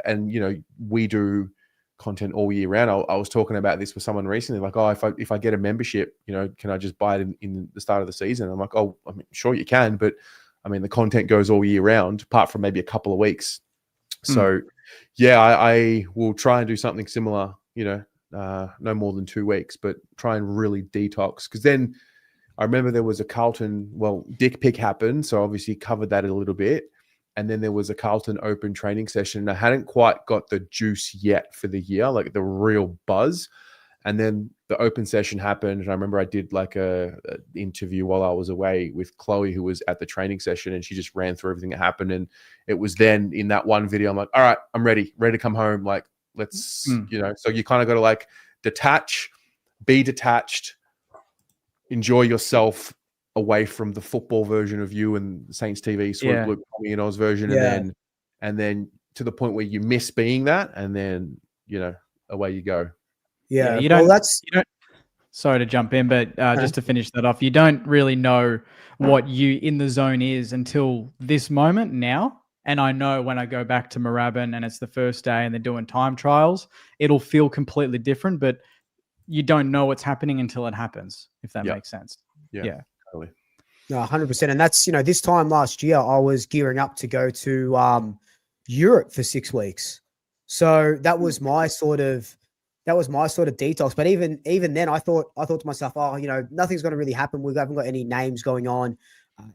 And, you know, we do content all year round. I was talking about this with someone recently, like, oh, if I get a membership, you know, can I just buy it in the start of the season? I'm like, oh, I mean, sure you can, but I mean, the content goes all year round, apart from maybe a couple of weeks. So yeah, I will try and do something similar, you know, no more than 2 weeks, but try and really detox. Because then I remember there was a Carlton, well, Dick Pick happened, so obviously covered that a little bit. And then there was a Carlton Open training session. And I hadn't quite got the juice yet for the year, like the real buzz. And then the open session happened. And I remember I did like a interview while I was away with Chloe, who was at the training session. And she just ran through everything that happened. And it was then in that one video, I'm like, all right, I'm ready to come home. Like, let's, you know, so you kind of got to like detach, be detached, enjoy yourself away from the football version of you and Saints TV, sort of Luke Tommy and Oz version, and then to the point where you miss being that, and then, you know, away you go.
Yeah,
you don't. Sorry to jump in, but just to finish that off, you don't really know what you in the zone is until this moment now. And I know when I go back to Moorabbin and it's the first day and they're doing time trials, it'll feel completely different, but you don't know what's happening until it happens, if that makes sense. Yeah.
Totally.
No, 100%. And that's, you know, this time last year, I was gearing up to go to Europe for 6 weeks. So that was my sort of detox. But even then, I thought to myself, oh, you know, nothing's going to really happen. We haven't got any names going on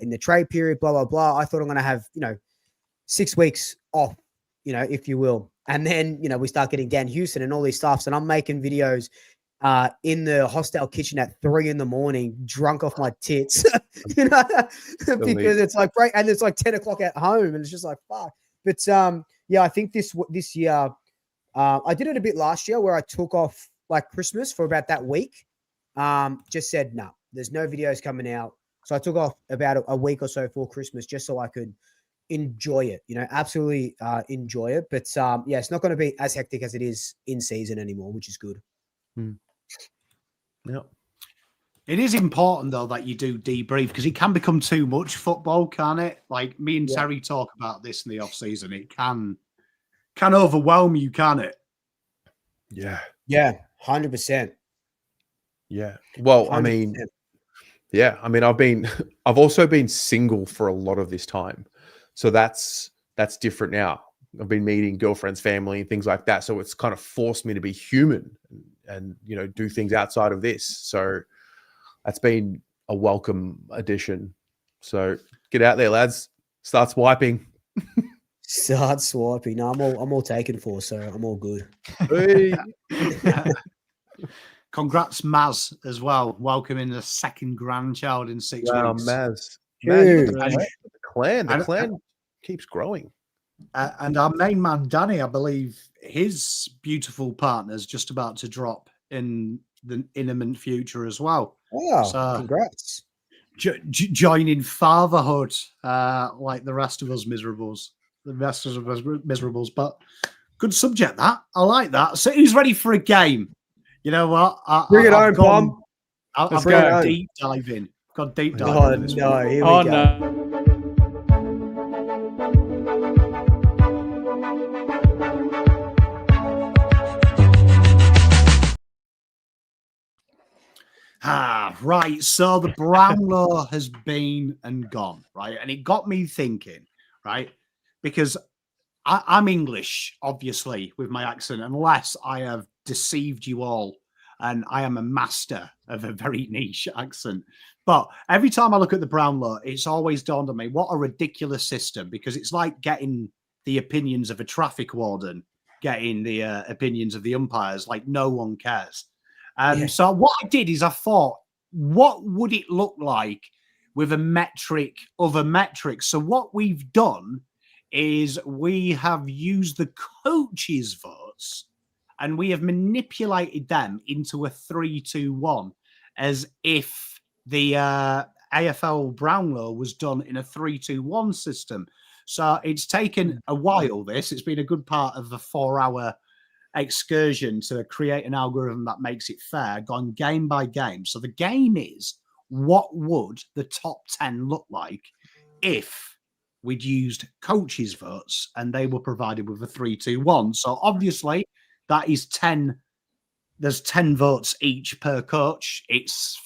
in the trade period, blah, blah, blah. I thought I'm going to have, you know, 6 weeks off, you know, if you will. And then, you know, we start getting Dan Houston and all these stuffs. And I'm making videos in the hostel kitchen at 3 a.m, drunk off my tits, you know, because it's like break and it's like 10 o'clock at home, and it's just like fuck. But yeah, I think this year, I did it a bit last year where I took off like Christmas for about that week. Just said no, there's no videos coming out, so I took off about a week or so for Christmas just so I could enjoy it, you know, absolutely enjoy it. But yeah, it's not going to be as hectic as it is in season anymore, which is good.
Yeah.
It is important though that you do debrief, because it can become too much football, can it? Like me and Terry talk about this in the off season. It can overwhelm you, can it?
Yeah, 100%.
Yeah. Well,
100%.
I mean, yeah, I mean, I've also been single for a lot of this time, so that's different now. I've been meeting girlfriends, family, things like that. So it's kind of forced me to be human and, you know, do things outside of this. So that's been a welcome addition. So get out there, lads. Start swiping.
Start swiping. No, I'm all taken for, so I'm all good.
Hey.
Congrats, Maz, as well. Welcoming the second grandchild in 6 weeks.
Maz.
Huge.
The clan keeps growing.
And our main man, Danny, I believe his beautiful partner's just about to drop in the imminent future as well.
Wow,
so,
congrats.
Joining fatherhood like the rest of us miserables. The Masters of Miserables, but good subject that. I like that. So who's ready for a game? You know what?
Bring it home, Bomb.
I've
go.
got deep diving. Got deep diving.
Oh,
into this
no.
one.
Here we
Oh
go.
no.
Right. So the Brownlow has been and gone, right? And it got me thinking, right? Because I'm English, obviously, with my accent, unless I have deceived you all. And I am a master of a very niche accent. But every time I look at the Brownlow, it's always dawned on me, what a ridiculous system, because it's like getting the opinions of a traffic warden, getting the opinions of the umpires, like no one cares.
Yeah.
So what I did is I thought, what would it look like with a metric of a metric? So what we've done is we have used the coaches' votes and we have manipulated them into a 3-2-1, as if the AFL Brownlow was done in a 3-2-1 system. So it's taken a while, this. It's been a good part of the 4-hour excursion to create an algorithm that makes it fair, gone game by game. So the game is, what would the top 10 look like if we'd used coaches' votes and they were provided with a 3-2-1? So obviously that is 10. There's 10 votes each per coach. It's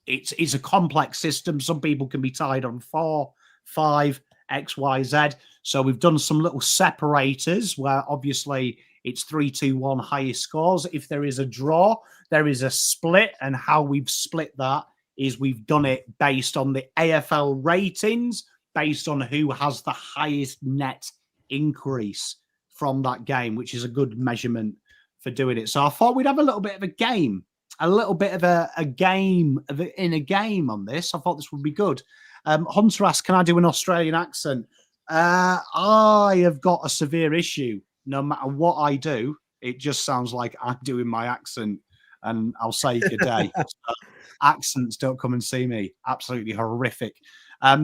a complex system. Some people can be tied on 4, 5, X, Y, Z. So we've done some little separators where obviously it's 3-2-1 highest scores. If there is a draw, there is a split. And how we've split that is we've done it based on the AFL ratings, based on who has the highest net increase from that game, which is a good measurement for doing it. So I thought we'd have a little bit of a game, in a game on this. I thought this would be good. Hunter asked, can I do an Australian accent? I have got a severe issue. No matter what I do, it just sounds like I'm doing my accent, and I'll say good day. So accents, don't come and see me. Absolutely horrific.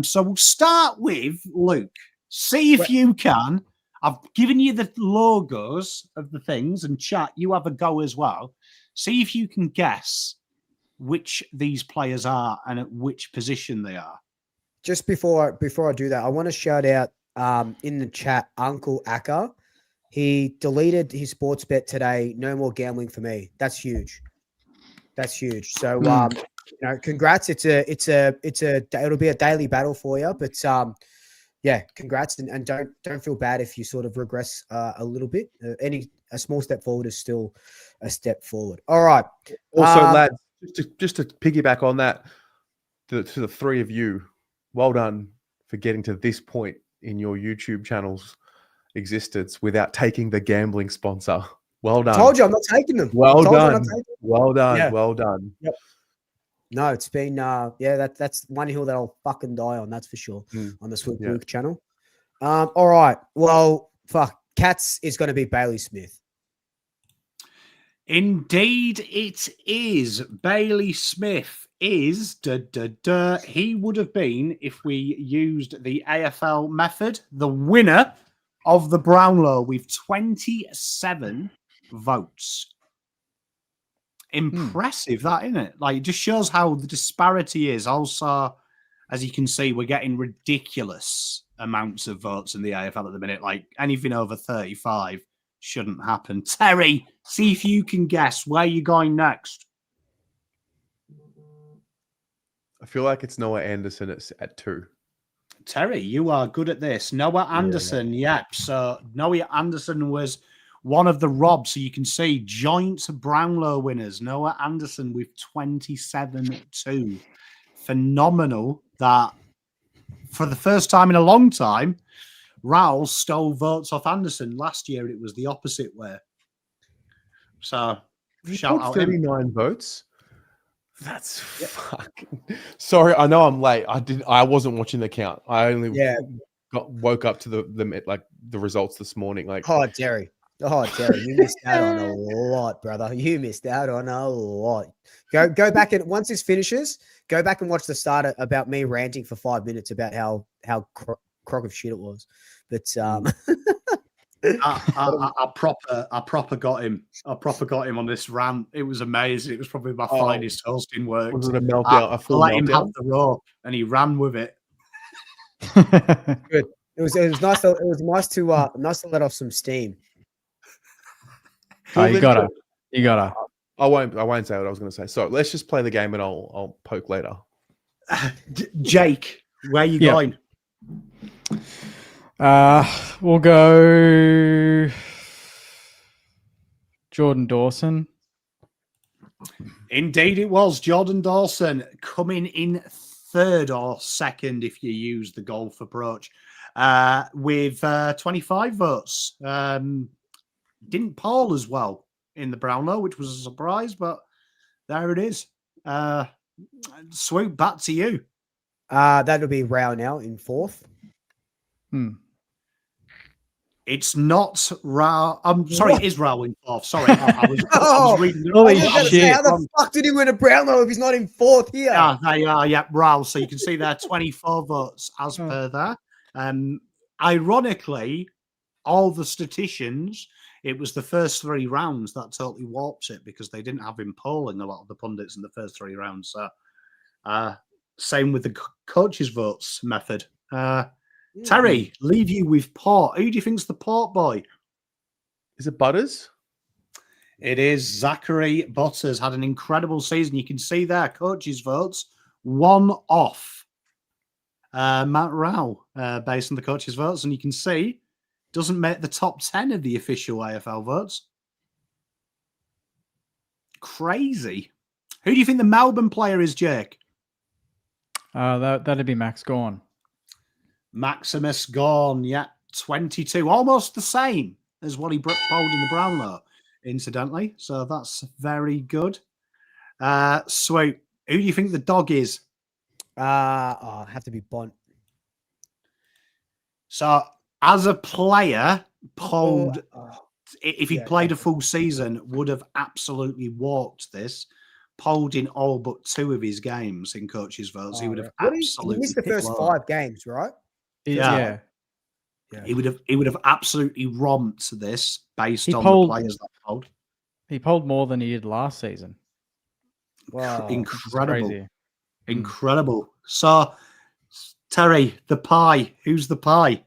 So we'll start with Luke. See if you can. I've given you the logos of the things, and chat, you have a go as well. See if you can guess which these players are and at which position they are.
Just before I do that, I want to shout out in the chat, Uncle Akka. He deleted his sports bet today. No more gambling for me. That's huge. That's huge. So congrats. It'll be a daily battle for you, but yeah, congrats, and don't feel bad if you sort of regress a little bit. A small step forward is still a step forward. All right.
Also, lads, just to piggyback on that, to the three of you, well done for getting to this point in your YouTube channel's existence without taking the gambling sponsor. Well done.
Told you I'm not taking them.
Well done. Well done.
Yeah.
Well done.
Yep. No, it's been that's one hill that I'll fucking die on, that's for sure. On the Sweet Luke channel. All right. Well, Cats is going to be Bailey Smith.
Indeed, it is. Bailey Smith is he would have been, if we used the AFL method, the winner of the Brownlow with 27 votes. Impressive, that, isn't it? Like, it just shows how the disparity is. Also, as you can see, we're getting ridiculous amounts of votes in the AFL at the minute. Like, anything over 35 shouldn't happen. Terry, see if you can guess where you're going next.
I feel like it's Noah Anderson at 2.
Terry, you are good at this. Noah Anderson, yep. So Noah Anderson was one of the Robs. So you can see joint Brownlow winners. Noah Anderson with 27-2. Phenomenal that for the first time in a long time, Raul stole votes off Anderson. Last year, it was the opposite way. So shout out
39 votes. That's fucking. Sorry, I know I'm late. I wasn't watching the count. I only woke up to the results this morning. Like,
Terry, you missed out on a lot, brother. You missed out on a lot. Go back and once this finishes, go back and watch the start about me ranting for 5 minutes about how crock of shit it was. But
I proper got him. I proper got him on this rant. It was amazing. It was probably my finest hosting work.
Was it a meltdown?
I let him have the rope, and he ran with it.
good. It was nice. It was nice to let off some steam.
Oh, you gotta.
I won't say what I was going to say. So let's just play the game, and I'll poke later.
Jake, where are you going?
We'll go Jordan Dawson.
Indeed, it was Jordan Dawson coming in third or second if you use the golf approach with 25 votes. Didn't Paul as well in the Brownlow, which was a surprise, but there it is. Swoop, back to you.
That'll be Rao now in fourth.
It's not Rao. I'm sorry, it is Rao in fourth. Sorry, I was reading.
Holy
shit! How the fuck did he win a Brownlow if he's not in fourth here?
Yeah, they are. Yeah, Rao. So you can see there 24 votes as per there. Ironically, all the statisticians, it was the first 3 rounds that totally warps it because they didn't have him polling a lot of the pundits in the first 3 rounds. So, same with the coaches' votes method. Terry, leave you with Port. Who do you think's the Port boy?
Is it Butters?
It is Zachary Butters. Had an incredible season. You can see there, coaches' votes, 1 off Matt Rao based on the coaches' votes. And you can see, doesn't make the top 10 of the official AFL votes. Crazy. Who do you think the Melbourne player is, Jake?
That'd be Max Gawn.
Maximus Gawn, yeah, 22, almost the same as what he bowled in the Brownlow, incidentally. So that's very good. Swoop, who do you think the dog is?
Have to be Bont.
So as a player, polled, if he played a full season, would have absolutely walked this. Polled in all but 2 of his games in coaches' votes. He would have absolutely
he missed the first 5 games, right?
Yeah. He would have absolutely romped this based on the players that polled.
He polled more than he did last season.
Wow.
Incredible. Incredible. So, Terry, the pie. Who's the pie?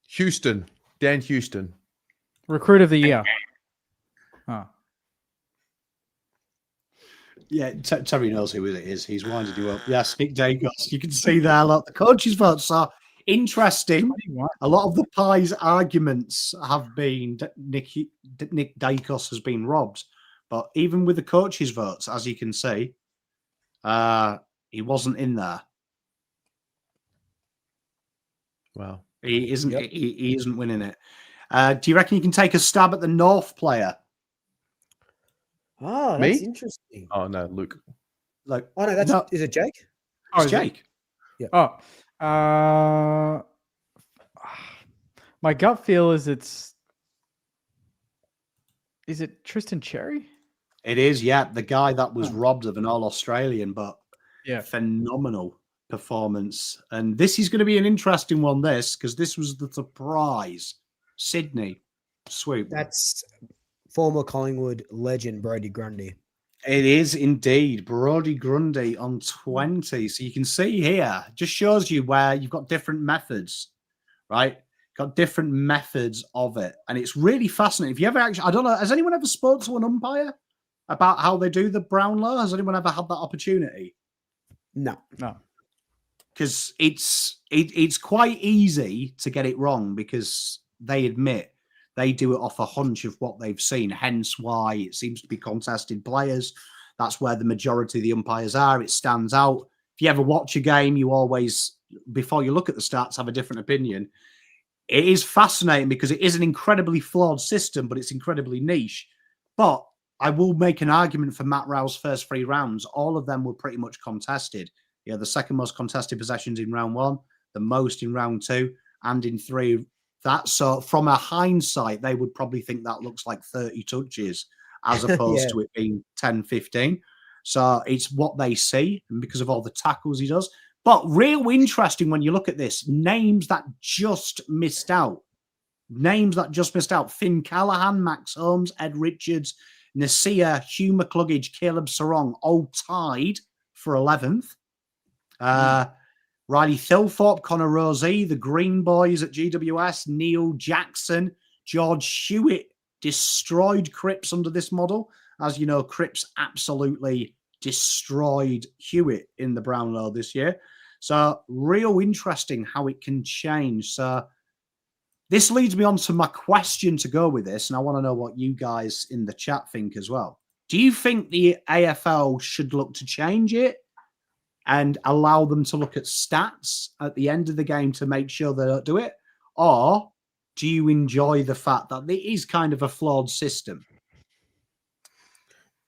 Houston. Dan Houston.
Recruit of the year.
Yeah, Terry knows who it is. He's winded you up. Yes, Nick Dacos. You can see there, look, the coaches' votes are interesting. A lot of the pie's arguments have been Nick Dacos has been robbed. But even with the coaches' votes, as you can see, he wasn't in there.
Wow.
He isn't. Yep. He isn't winning it. Do you reckon you can take a stab at the North player?
Oh, that's interesting.
Oh no, Luke.
Like,
oh no, is it Jake?
It's Jake.
Yeah.
Oh, my gut feel is is it Tristan Cherry?
It is, yeah. The guy that was robbed of an All-Australian, but phenomenal performance. And this is going to be an interesting one, because this was the surprise. Sydney, Swoop.
That's former Collingwood legend Brodie Grundy.
It is indeed. Brodie Grundy on 20. So you can see here, just shows you where you've got different methods, right? Got different methods of it. And it's really fascinating. If you ever actually, I don't know, has anyone ever spoke to an umpire about how they do the Brownlow? Has anyone ever had that opportunity?
No.
Because it's quite easy to get it wrong because they admit they do it off a hunch of what they've seen, hence why it seems to be contested players. That's where the majority of the umpires are. It stands out. If you ever watch a game, you always, before you look at the stats, have a different opinion. It is fascinating because it is an incredibly flawed system, but it's incredibly niche. But I will make an argument for Matt Rowe's first 3 rounds. All of them were pretty much contested. Yeah, the second most contested possessions in round 1, the most in round 2, and in 3. So from a hindsight, they would probably think that looks like 30 touches as opposed to it being 10, 15. So it's what they see, and because of all the tackles he does. But real interesting when you look at this, names that just missed out. Finn Callahan, Max Holmes, Ed Richards, Nasir, Hugh McCluggage, Caleb Sarong, all tied for 11th. Riley Thilthorpe, Connor Rosie, the Green Boys at GWS, Neil Jackson, George Hewitt destroyed Cripps under this model. As you know, Cripps absolutely destroyed Hewitt in the Brownlow this year. So real interesting how it can change. So this leads me on to my question to go with this, and I want to know what you guys in the chat think as well. Do you think the AFL should look to change it and allow them to look at stats at the end of the game to make sure they don't do it? Or do you enjoy the fact that it is kind of a flawed system?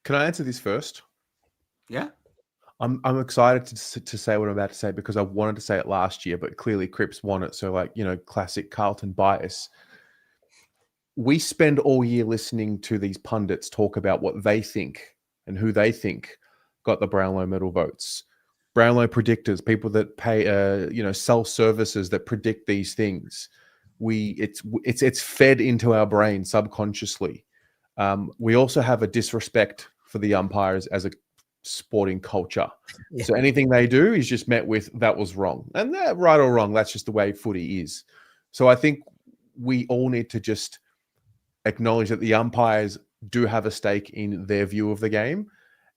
Can I answer this first?
Yeah.
I'm excited to say what I'm about to say because I wanted to say it last year, but clearly Cripps won it. So, like, you know, classic Carlton bias. We spend all year listening to these pundits talk about what they think and who they think got the Brownlow Medal votes. Brownlow predictors, people that pay, sell services that predict these things. It's fed into our brain subconsciously. We also have a disrespect for the umpires as a sporting culture. Yeah. So anything they do is just met with that was wrong. And that, right or wrong, that's just the way footy is. So I think we all need to just acknowledge that the umpires do have a stake in their view of the game.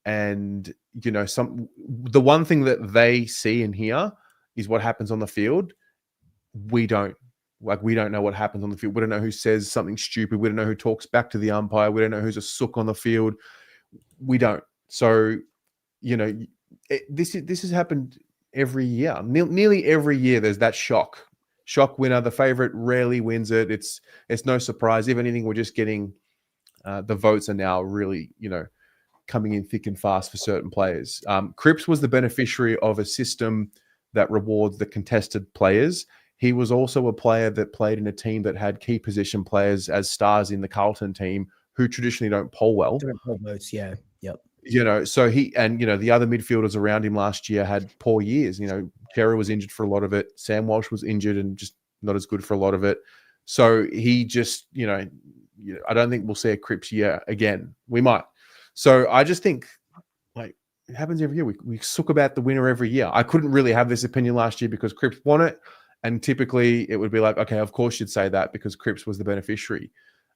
And, you know, the one thing that they see and hear is what happens on the field. We don't know what happens on the field. We don't know who says something stupid. We don't know who talks back to the umpire. We don't know who's a sook on the field. We don't. So, you know, this has happened every year. Nearly every year there's that shock winner. The favorite rarely wins it. It's no surprise. If anything, we're just getting the votes are now really, you know, coming in thick and fast for certain players. Cripps was the beneficiary of a system that rewards the contested players. He was also a player that played in a team that had key position players as stars in the Carlton team who traditionally don't poll well.
Don't poll votes, yeah. Yep.
You know, so the other midfielders around him last year had poor years. You know, Kerry was injured for a lot of it. Sam Walsh was injured and just not as good for a lot of it. So he just, I don't think we'll see a Cripps year again. We might. So I just think, like, it happens every year. We sook about the winner every year. I couldn't really have this opinion last year because Cripps won it. And typically it would be like, okay, of course you'd say that because Cripps was the beneficiary.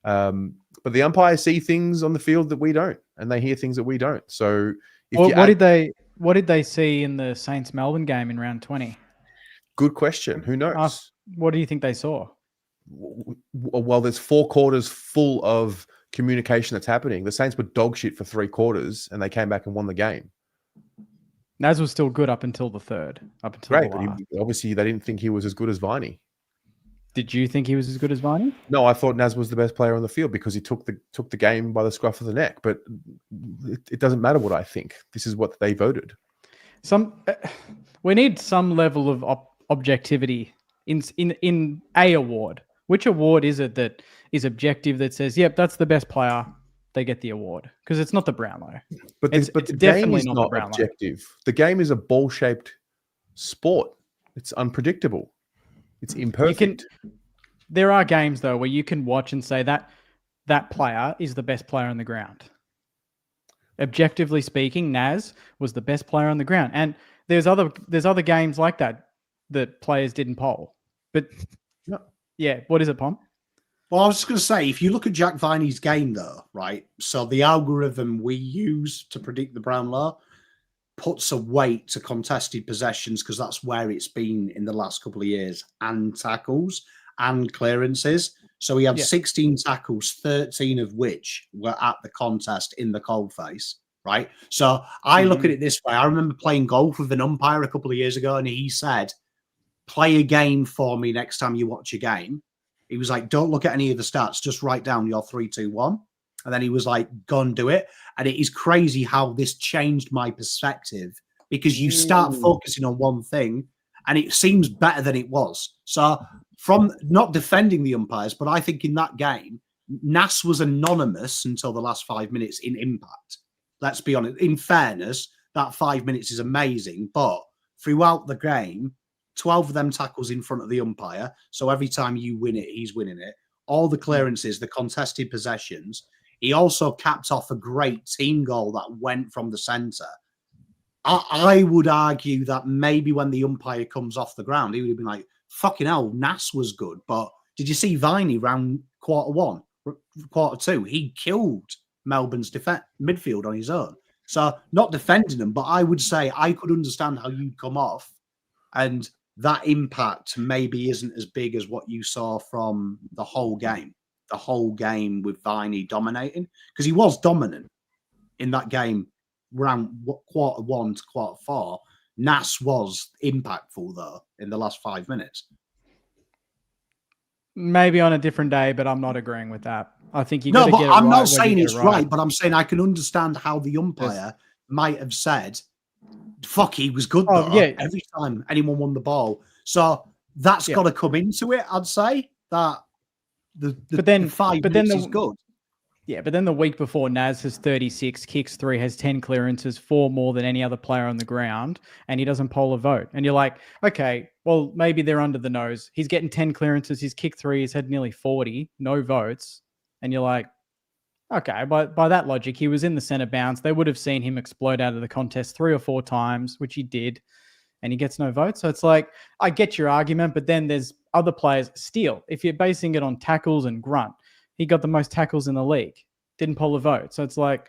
But the umpires see things on the field that we don't, and they hear things that we don't. So
what did they see in the Saints Melbourne game in round 20?
Good question. Who knows?
What do you think they saw?
Well, there's 4 quarters full of communication that's happening. The Saints were dog shit for 3 quarters, and they came back and won the game.
Naz was still good up until the third.
Great, but obviously they didn't think he was as good as Viney.
Did you think he was as good as Viney?
No, I thought Naz was the best player on the field because he took the game by the scruff of the neck. But it doesn't matter what I think. This is what they voted. We need some level of objectivity in a award. Which award is it that is objective that says, yep, that's the best player, they get the award? Because it's not the Brownlow. But the game is not objective. The game is a ball-shaped sport. It's unpredictable. It's imperfect.
There are games, though, where you can watch and say that player is the best player on the ground. Objectively speaking, Naz was the best player on the ground. And there's other games like that players didn't poll. But yeah, what is it, Pom?
Well, I was just going to say, if you look at Jack Viney's game, though, right? So the algorithm we use to predict the Brownlow puts a weight to contested possessions because that's where it's been in the last couple of years, and tackles and clearances. So he had 16 tackles, 13 of which were at the contest in the coalface, right? So I look at it this way. I remember playing golf with an umpire a couple of years ago, and he said, play a game for me next time you watch a game. He was like, don't look at any of the stats. Just write down your 3, 2, 1. And then he was like, go and do it. And it is crazy how this changed my perspective, because you start focusing on one thing and it seems better than it was. So from not defending the umpires, but I think in that game, Nas was anonymous until the last 5 minutes in impact. Let's be honest. In fairness, that 5 minutes is amazing, but throughout the game, 12 of them tackles in front of the umpire. So every time you win it, he's winning it. All the clearances, the contested possessions. He also capped off a great team goal that went from the centre. I would argue that maybe when the umpire comes off the ground, he would have been like, fucking hell, Nas was good. But did you see Viney round quarter 1, quarter 2? He killed Melbourne's midfield on his own. So not defending them, but I would say I could understand how you'd come off, and that impact maybe isn't as big as what you saw from the whole game. The whole game with Viney dominating, because he was dominant in that game round quarter 1 to quarter 4. Nas was impactful though in the last 5 minutes.
Maybe on a different day, but I'm not agreeing with that. I think you.
No, but
get it
I'm
right
not saying it's
right.
right, but I'm saying I can understand how the umpire might have said, "Fuck, he was good though."
Yeah.
Every time anyone won the ball, so that's got to come into it. I'd say that the 5 minutes is good.
Yeah, but then the week before, Naz has 36, kicks 3, has 10 clearances, 4 more than any other player on the ground, and he doesn't poll a vote. And you're like, okay, well, maybe they're under the nose. He's getting 10 clearances, he's kicked 3, he's had nearly 40, no votes. And you're like, okay, by that logic, he was in the centre bounce. They would have seen him explode out of the contest 3 or 4 times, which he did, and he gets no votes. So it's like, I get your argument, but then there's other players. Steele, if you're basing it on tackles and grunt, he got the most tackles in the league, didn't poll a vote. So it's like,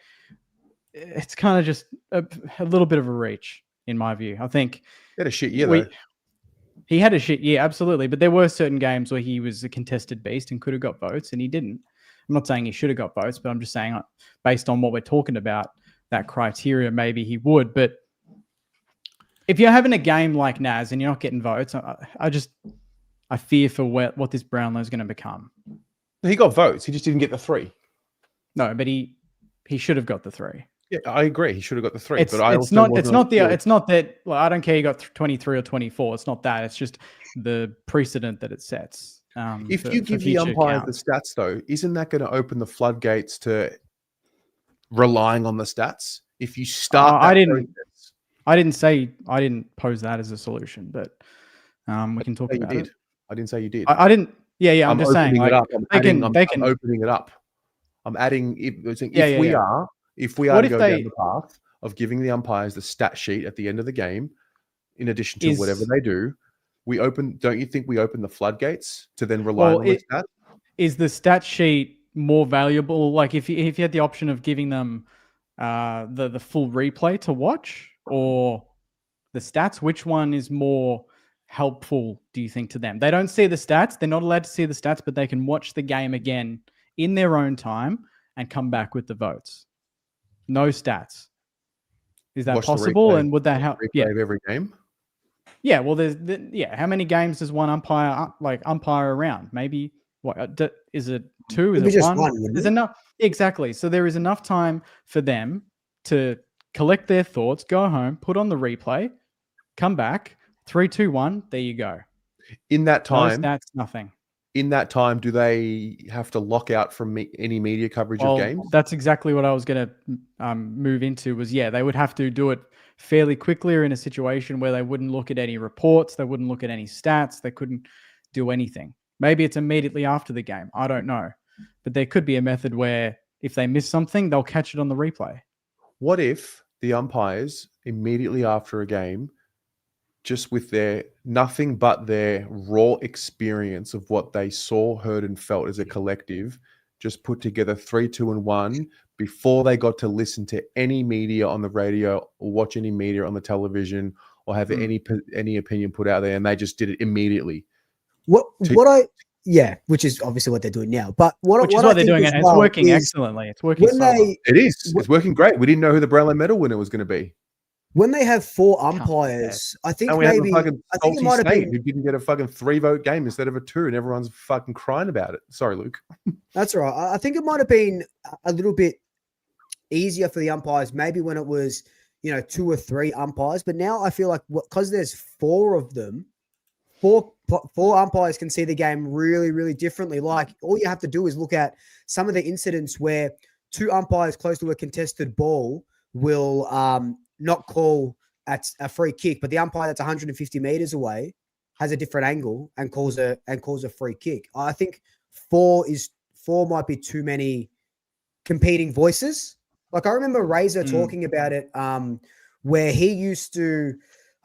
it's kind of just a little bit of a reach, in my view. I think
he had a shit year, though.
He had a shit year, absolutely. But there were certain games where he was a contested beast and could have got votes, and he didn't. I'm not saying he should have got votes, but I'm just saying based on what we're talking about, that criteria, maybe he would. But if you're having a game like Naz and you're not getting votes, I fear for what this Brownlow is going to become.
He got votes. He just didn't get the 3.
No, but he should have got the 3.
Yeah, I agree. He should have got the 3.
It's
not
that. Well, I don't care. He got 23 or 24. It's not that. It's just the precedent that it sets.
If you give the umpires the stats, though, isn't that going to open the floodgates to relying on the stats? If you start,
I didn't pose that as a solution, but we can talk about it.
I didn't say you did.
I didn't. Yeah. I'm just saying.
Like, I'm
I'm
opening it up. I'm adding. If we are to go down the path of giving the umpires the stat sheet at the end of the game, in addition to whatever they do, don't you think we open the floodgates to then rely on the stat?
Is the stat sheet more valuable? Like if you had the option of giving them the full replay to watch or the stats, which one is more helpful, do you think, to them? They don't see the stats. They're not allowed to see the stats, but they can watch the game again in their own time and come back with the votes. No stats. Is that possible? And would that help?
Replay of every game?
Yeah, well, how many games does one umpire around? Maybe is it 2? Is it
just
1? There's enough. Exactly. So there is enough time for them to collect their thoughts, go home, put on the replay, come back, 3, 2, 1. There you go.
In that time,
no stats, nothing.
In that time, do they have to lock out from any media coverage of games?
That's exactly what I was going to move into. They would have to do it fairly quickly, or in a situation where they wouldn't look at any reports, they wouldn't look at any stats, they couldn't do anything. Maybe it's immediately after the game. I don't know. But there could be a method where if they miss something, they'll catch it on the replay.
What if the umpires immediately after a game, just with their nothing but their raw experience of what they saw, heard, and felt as a collective, just put together 3, 2, and 1 before they got to listen to any media on the radio or watch any media on the television or have any opinion put out there, and they just did it immediately?
Which is obviously what they're doing now. But what
they're doing, and it's working excellently. It's working.
It's working great. We didn't know who the Brownlow Medal winner was going to be.
When they have 4 umpires, I think maybe
I think it might have been who didn't get a fucking 3-vote game instead of a 2, and everyone's fucking crying about it. Sorry, Luke.
That's all right. I think it might have been a little bit easier for the umpires, maybe when it was, 2 or 3 umpires. But now I feel like because there's 4 of them, four umpires can see the game really, really differently. Like all you have to do is look at some of the incidents where 2 umpires close to a contested ball will not call at a free kick, but the umpire that's 150 meters away has a different angle and calls a free kick. I think 4 might be too many competing voices. Like I remember Razor talking about it, where he used to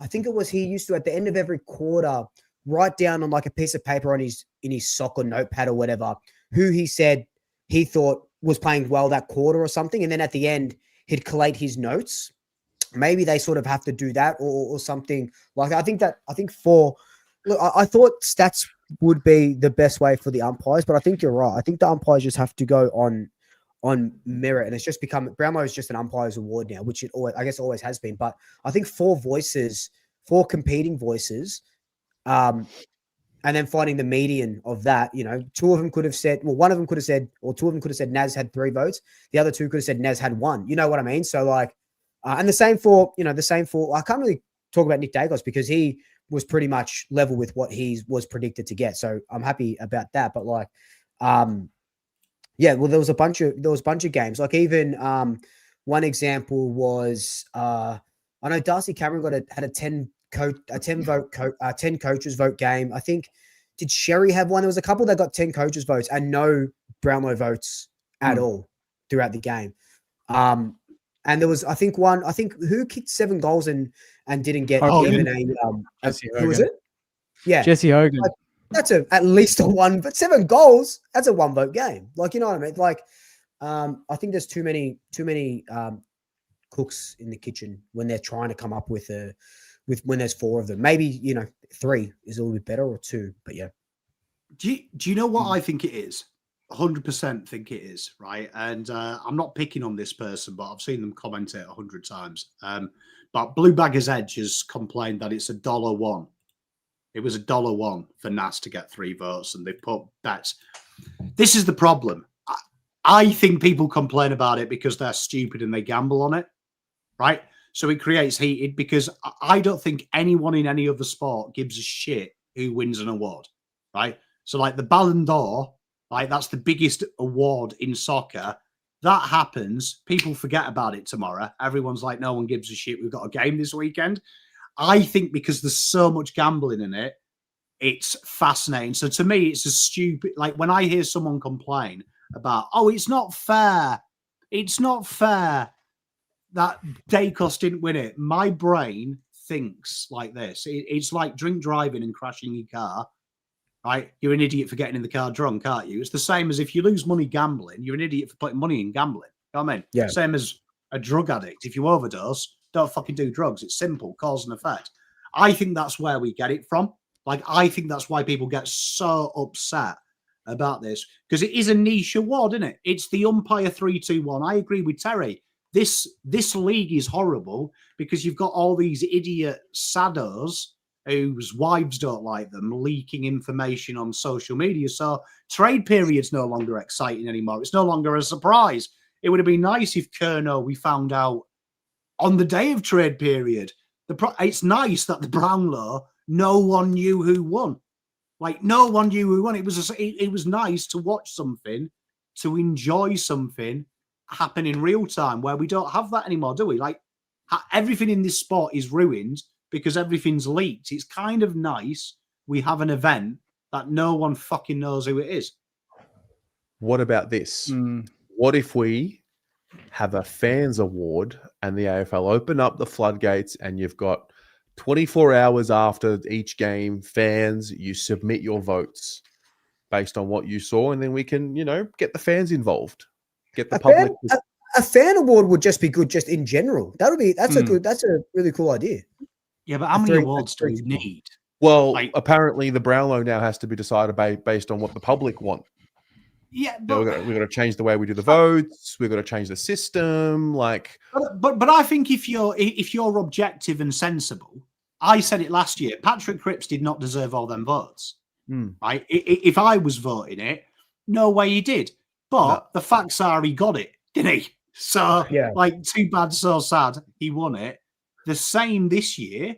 at the end of every quarter write down on like a piece of paper in his sock or notepad or whatever, who he said he thought was playing well that quarter or something. And then at the end, he'd collate his notes. Maybe they sort of have to do that or something like that. I think I thought stats would be the best way for the umpires, but I think you're right. I think the umpires just have to go on merit, and it's just become Brownlow is just an umpire's award now, which it always has been. But I think 4 competing voices, and then finding the median of that, 2 of them could have said, well, one of them could have said, or 2 of them could have said Naz had 3 votes. The other 2 could have said Naz had 1. You know what I mean? So like, and the same for, I can't really talk about Nick Dagos because he was pretty much level with what he was predicted to get. So I'm happy about that. But like, yeah, well, there was a bunch of games. Like even one example was I know Darcy Cameron had a 10 coaches vote game. I think did Sherry have one? There was a couple that got 10 coaches votes and no Brownlow votes at all throughout the game. And there was I think who kicked 7 goals and didn't get even a who was it? Yeah,
Jesse Hogan.
That's at least a 1, but 7 goals, that's a 1 vote game. Like, you know what I mean? Like, I think there's too many cooks in the kitchen when they're trying to come up with when there's 4 of them. Maybe, 3 is a little bit better or 2, but yeah.
Do you know what I think it is? 100% think it is, right? And I'm not picking on this person, but I've seen them comment it 100 times. But Blue Baggers Edge has complained that it's $1. It was $1 for Nas to get 3 votes, and they put bets. This is the problem. I think people complain about it because they're stupid and they gamble on it, right? So it creates heated because I don't think anyone in any other sport gives a shit who wins an award, right? So like the Ballon d'Or, like that's the biggest award in soccer. That happens. People forget about it tomorrow. Everyone's like, no one gives a shit. We've got a game this weekend. I think because there's so much gambling in it, it's fascinating. So to me, it's a stupid, like when I hear someone complain about, oh, it's not fair that Dacos didn't win it. My brain thinks like this. It's like drink driving and crashing your car, right? You're an idiot for getting in the car drunk, aren't you? It's the same as if you lose money gambling, you're an idiot for putting money in gambling. You know what I mean?
Yeah.
Same as a drug addict. If you overdose, don't fucking do drugs. It's simple, cause and effect. I think that's where we get it from. Like, I think that's why people get so upset about this, because it is a niche award, isn't it? It's the umpire 3-2-1. I agree with Terry. This league is horrible because you've got all these idiot saddos whose wives don't like them leaking information on social media. So trade period's no longer exciting anymore. It's no longer a surprise. It would have been nice if Kerno, we found out on the day of trade period. It's nice that the Brownlow, no one knew who won. Like, no one knew who won. It was nice to watch something, to enjoy something happen in real time, where we don't have that anymore, do we? Like, everything in this sport is ruined because everything's leaked. It's kind of nice we have an event that no one fucking knows who it is.
What about this? What if we have a fans award and the AFL open up the floodgates and you've got 24 hours after each game, fans, you submit your votes based on what you saw, and then we can, get the fans involved, get the public.
A fan award would just be good, just in general. That's a really cool idea.
Yeah, but how many awards do you need?
Well, apparently the Brownlow now has to be decided based on what the public want.
Yeah, but
we've got to change the way we do the votes. We've got to change the system.
But I think if you're objective and sensible, I said it last year. Patrick Cripps did not deserve all them votes. Right? If I was voting it, No way he did. But
No.
the facts are he got it, didn't he? So,
Yeah.
like, too bad, so sad. He won it. The same this year,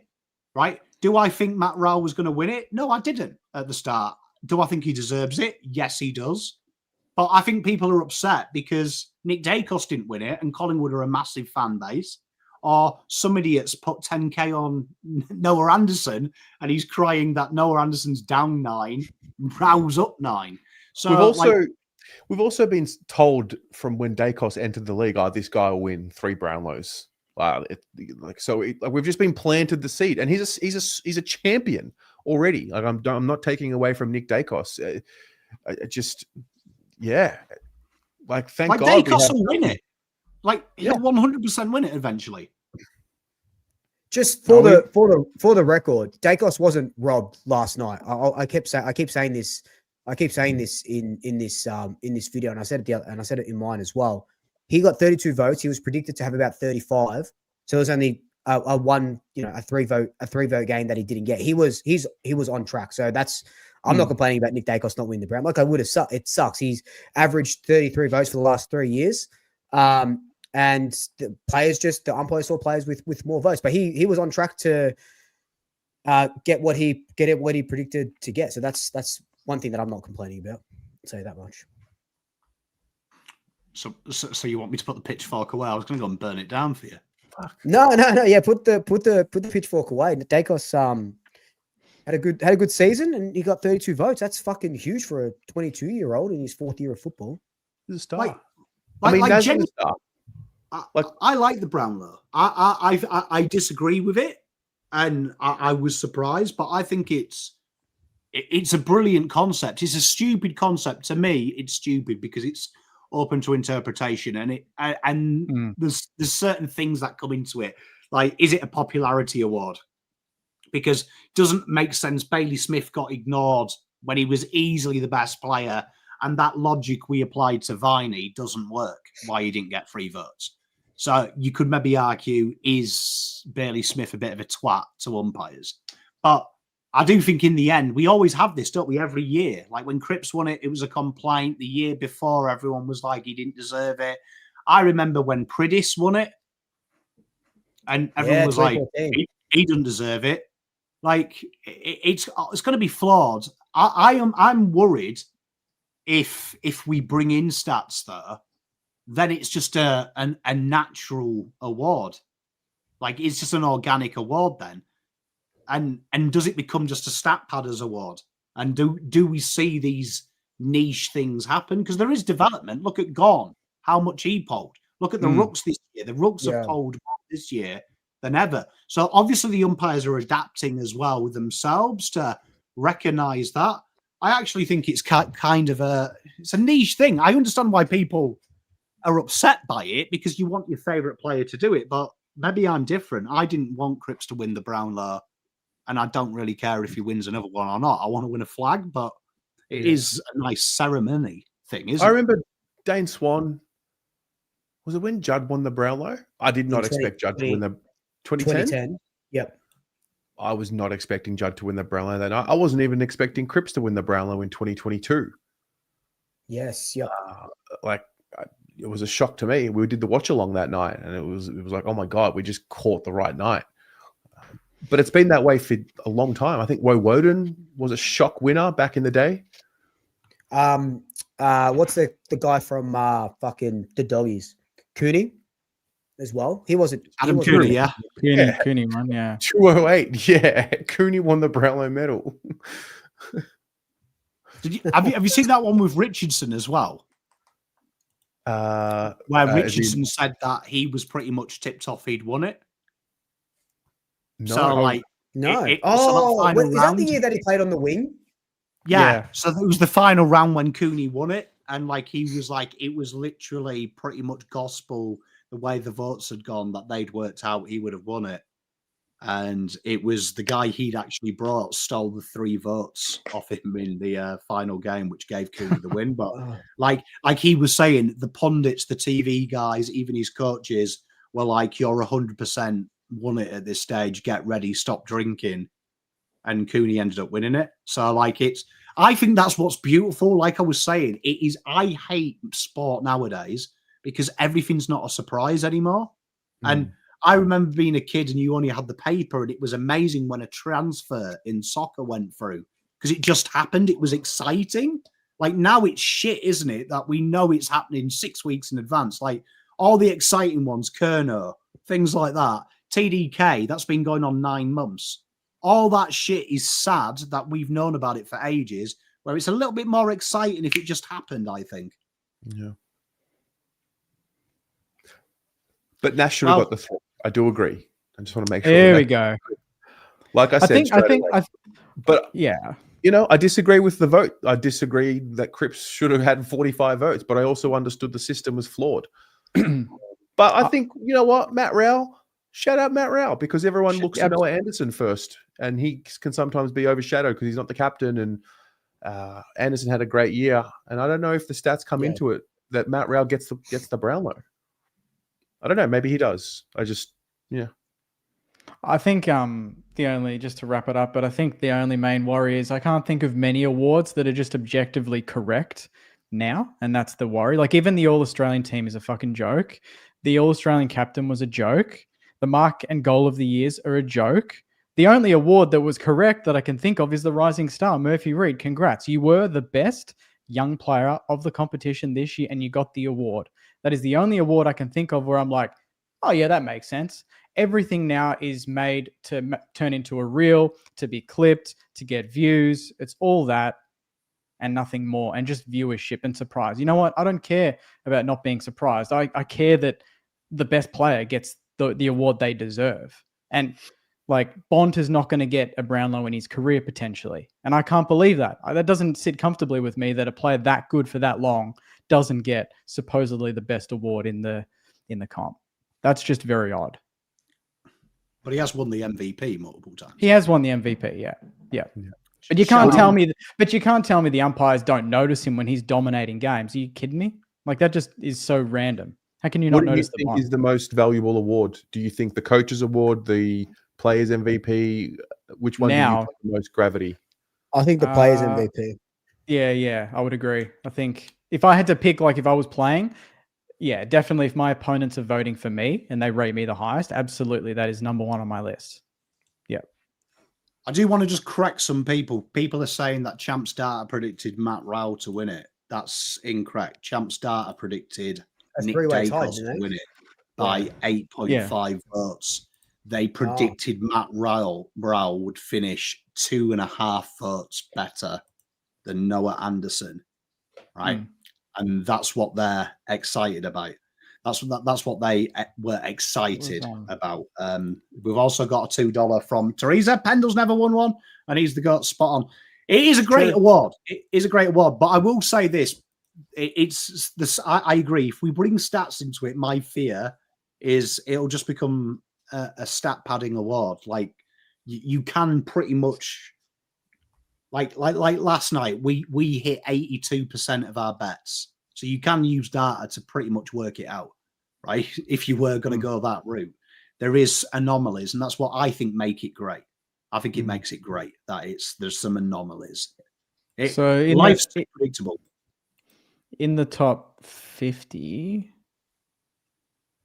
right? Do I think Matt Rowell was going to win it? No, I didn't at the start. Do I think he deserves it? Yes, he does. But I think people are upset because Nick Dacos didn't win it and Collingwood are a massive fan base. Or some idiots put 10K on Noah Anderson and he's crying that Noah Anderson's down 9, Rowell's up 9. So
we've also been told from when Dacos entered the league, this guy will win 3 Brownlows. We've just been planted the seed, and he's a champion already. Like I'm not taking away from Nick Dacos. Thank God.
Dacos will win it. Like he'll 100% win it eventually.
Just for the record, Dacos wasn't robbed last night. I keep saying this in this video, and I said it in mine as well. He got 32 votes. He was predicted to have about 35. So it was only a three vote game that he didn't get. He was on track. So I'm not complaining about Nick Dacos not winning the Brown. Like I would have it sucks. He's averaged 33 votes for the last 3 years. And the umpires saw players with more votes, but he was on track to get what he predicted to get. So that's one thing that I'm not complaining about. I'll say that much.
So you want me to put the pitchfork away? I was going to go and burn it down for you. Fuck.
No. Yeah, put the pitchfork away. Dacos had a good season and he got 32 votes. That's fucking huge for a 22-year-old in his 4th year of football.
He's a star.
I like the Brownlow. I disagree with it, and I was surprised, but I think it's a brilliant concept. It's a stupid concept to me. It's stupid because it's open to interpretation, and there's certain things that come into it. Like, is it a popularity award? Because it doesn't make sense. Bailey Smith got ignored when he was easily the best player, and that logic we applied to Viney doesn't work. Why he didn't get 3 votes? So you could maybe argue, is Bailey Smith a bit of a twat to umpires? But I do think in the end, we always have this, don't we, every year? Like when Cripps won it, it was a complaint. The year before, everyone was like, he didn't deserve it. I remember when Pridis won it, and everyone was like, he doesn't deserve it. Like, it's going to be flawed. I'm worried if we bring in stats there, then it's just a natural award. Like, it's just an organic award then. And does it become just a stat padders award? And do we see these niche things happen? Because there is development. Look at Gorn, how much he polled. Look at the Rooks this year. The Rooks have polled more this year than ever. So obviously the umpires are adapting as well with themselves to recognize that. I actually think it's kind of a niche thing. I understand why people are upset by it because you want your favorite player to do it, but maybe I'm different. I didn't want Cripps to win the Brownlow, and I don't really care if he wins another one or not. I want to win a flag, but it is a nice ceremony thing, isn't it?
I remember Dane Swan. Was it when Judd won the Brownlow? I did not expect Judd to win the 2010.
Yep.
I was not expecting Judd to win the Brownlow that night. I wasn't even expecting Cripps to win the Brownlow in 2022.
Yes. Yep.
It was a shock to me. We did the watch along that night, and it was like, oh my God, we just caught the right night. But it's been that way for a long time. I think Woden was a shock winner back in the day.
What's the guy from fucking the Doggies? Cooney as well. He wasn't
Adam Cooney, yeah.
Cooney won, yeah.
208, yeah. Cooney won the Brownlow medal.
Have you seen that one with Richardson as well? Where Richardson said that he was pretty much tipped off he'd won it.
No.
So, like,
no.
Is
that the year that he played on the wing?
Yeah. So it was the final round when Cooney won it. And like, he was like, it was literally pretty much gospel the way the votes had gone that they'd worked out he would have won it. And it was the guy he'd actually brought stole the 3 votes off him in the final game, which gave Cooney the win. But like he was saying, the pundits, the TV guys, even his coaches were like, you're 100% won it at this stage. Get ready, stop drinking. And Cooney ended up winning it. So like I think that's what's beautiful. Like I was saying, it is. I hate sport nowadays because everything's not a surprise anymore. And I remember being a kid and you only had the paper, and it was amazing when a transfer in soccer went through because it just happened. It was exciting. Like now it's shit, isn't it? That we know it's happening 6 weeks in advance. Like all the exciting ones, Kerno, things like that. TDK, that's been going on 9 months. All that shit is sad that we've known about it for ages, where it's a little bit more exciting if it just happened, I think.
Yeah. But Nash should have got the throw. I do agree. I just want to make sure.
There we go.
Like I said, but
yeah.
You know, I disagree with the vote. I disagree that Cripps should have had 45 votes, but I also understood the system was flawed. But I think, you know what, Matt Rowell, shout out Matt Rowell, because everyone looks at Noah Anderson first, and he can sometimes be overshadowed because he's not the captain, and Anderson had a great year. And I don't know if the stats come into it that Matt Rowell gets the Brownlow. I don't know. Maybe he does.
I think just to wrap it up, but I think the only main worry is I can't think of many awards that are just objectively correct now, and that's the worry. Like even the All-Australian team is a fucking joke. The All-Australian captain was a joke. The mark and goal of the years are a joke. The only award that was correct that I can think of is the Rising Star, Murphy Reed. Congrats. You were the best young player of the competition this year, and you got the award. That is the only award I can think of where I'm like, oh yeah, that makes sense. Everything now is made to turn into a reel, to be clipped, to get views. It's all that and nothing more, and just viewership and surprise. You know what? I don't care about not being surprised. I care that the best player gets the award they deserve. And like Bond is not going to get a Brownlow in his career potentially. And I can't believe that. That doesn't sit comfortably with me that a player that good for that long doesn't get supposedly the best award in the comp. That's just very odd.
But he has won the MVP multiple times.
He has won the MVP, yeah. But you can't tell me. But you can't tell me the umpires don't notice him when he's dominating games. Are you kidding me? Like that just is so random. How can you not notice the
What do you think is the most valuable award? Do you think the coaches award, the players MVP? Which one do you think the most gravity?
I think the players MVP.
Yeah, I would agree. I think if I had to pick, like if I was playing, yeah, definitely if my opponents are voting for me and they rate me the highest, absolutely that is number one on my list. Yeah.
I do want to just correct some people. People are saying that Champs Data predicted Matt Rowell to win it. That's incorrect. Champs Data predicted Nick Dacos to win it by 8.5 votes. They predicted Matt Rowell would finish 2.5 votes better than Noah Anderson, right? And that's what they're excited about. That's what they were excited about. We've also got a $2 from Teresa. Pendle's never won one, and he's the goat. Spot on. It is a great award. It is a great award. But I will say this: it's this. I agree. If we bring stats into it, my fear is it'll just become a stat padding award. Like you can pretty much. Like last night, we hit 82% of our bets. So you can use data to pretty much work it out, right? If you were going to go that route. There is anomalies, and that's what I think make it great. I think it makes it great that there's some anomalies. Life's predictable.
In the top 50,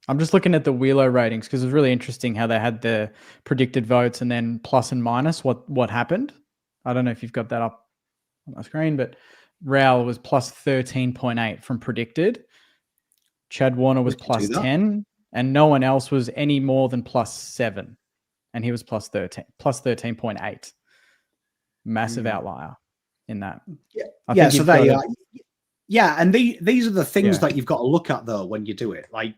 I'm just looking at the Wheelo ratings because it was really interesting how they had the predicted votes and then plus and minus what happened. I don't know if you've got that up on my screen, but Rowell was plus 13.8 from predicted. Chad Warner was plus 10, and no one else was any more than plus 7, and he was plus 13.8. Massive outlier in that.
Yeah. So there you are. Yeah, and these are the things that you've got to look at though when you do it. I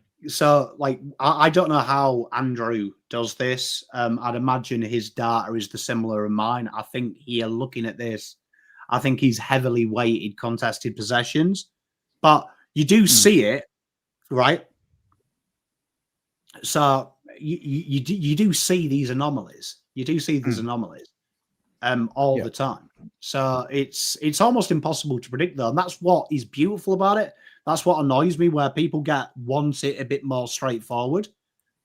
don't know how Andrew does this. I'd imagine his data is the similar in mine. I think here looking at this, I think he's heavily weighted contested possessions, but you do see it, right? So you do see these anomalies. You do see these anomalies all the time. So it's almost impossible to predict though, and that's what is beautiful about it. That's what annoys me, where people want it a bit more straightforward.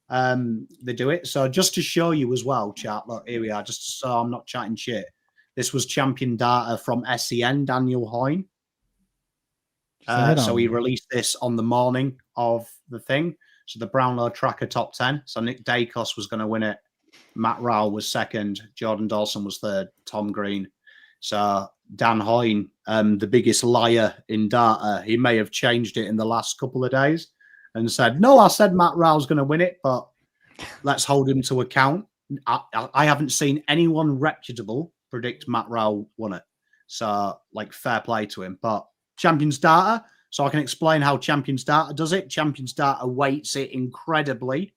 They do it. So just to show you as well, chat, look, here we are, just so I'm not chatting shit. This was champion data from SEN, Daniel Hoyne.
Dead
So
on.
he released this on the morning of the thing. So the Brownlow Tracker top 10. So Nick Dacos was going to win it. Matt Rowell was second. Jordan Dawson was third. Tom Green. So Dan Hoyne, the biggest liar in data, he may have changed it in the last couple of days and said, no, I said Matt Rowell's going to win it, but let's hold him to account. I haven't seen anyone reputable predict Matt Rowell won it. So, like, fair play to him. But Champions Data, so I can explain how Champions Data does it. Champions Data weights it incredibly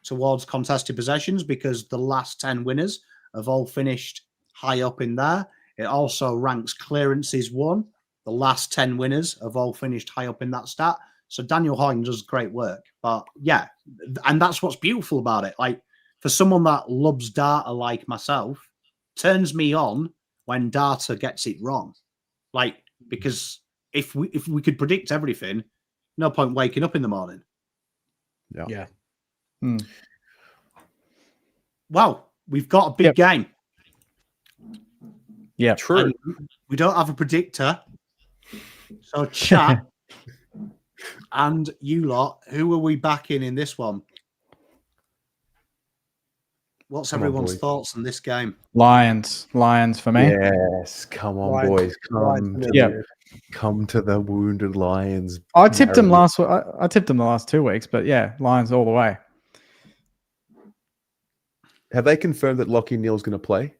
towards contested possessions because the last 10 winners have all finished high up in there. It also ranks clearances won. The last 10 winners have all finished high up in that stat. So Daniel Hoyne does great work. But yeah, and that's what's beautiful about it. Like, for someone that loves data like myself, turns me on when data gets it wrong. Like, because if we could predict everything, no point waking up in the morning.
Yeah.
Wow, we've got a big game.
Yeah,
True.
And we don't have a predictor. So chat and you lot, who are we backing in this one? What's
Come on,
everyone's
boys.
thoughts on this game?
Lions for me.
Yes, come on,
Lions.
boys.
Lions.
Come to the wounded Lions.
I tipped them
narrative.
I tipped them the last 2 weeks, but yeah, Lions all the way.
Have they confirmed that Lockie Neal's going to play?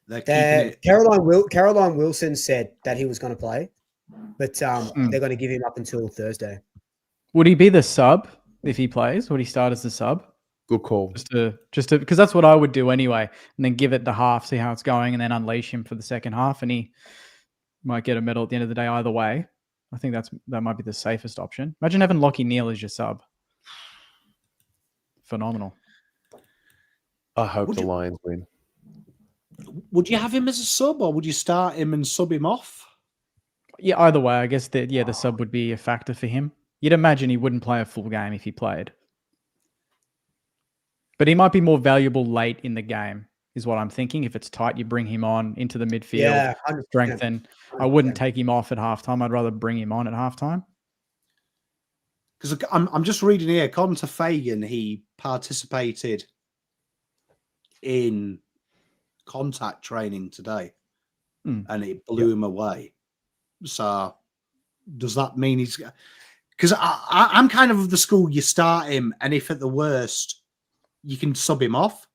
They're keeping it.
Caroline Wilson said that he was going to play, but they're going to give him up until Thursday.
Would he be the sub if he plays? Would he start as the sub?
Good call.
Just to because that's what I would do anyway, and then give it the half, see how it's going, and then unleash him for the second half, and he might get a medal at the end of the day either way. I think that might be the safest option. Imagine having Lockie Neal as your sub. Phenomenal.
I hope
Would
the
you-
Lions win.
Would you have him as a sub or would you start him and sub him off?
Yeah, either way, I guess the sub would be a factor for him. You'd imagine he wouldn't play a full game if he played. But he might be more valuable late in the game, is what I'm thinking. If it's tight, you bring him on into the midfield,
Yeah, 100%.
strengthen. I wouldn't take him off at halftime. I'd rather bring him on at halftime.
Because I'm just reading here, according to Fagan, he participated in contact training today and it blew him away. So does that mean he's... Because I'm kind of the school, you start him and if at the worst, you can sub him off.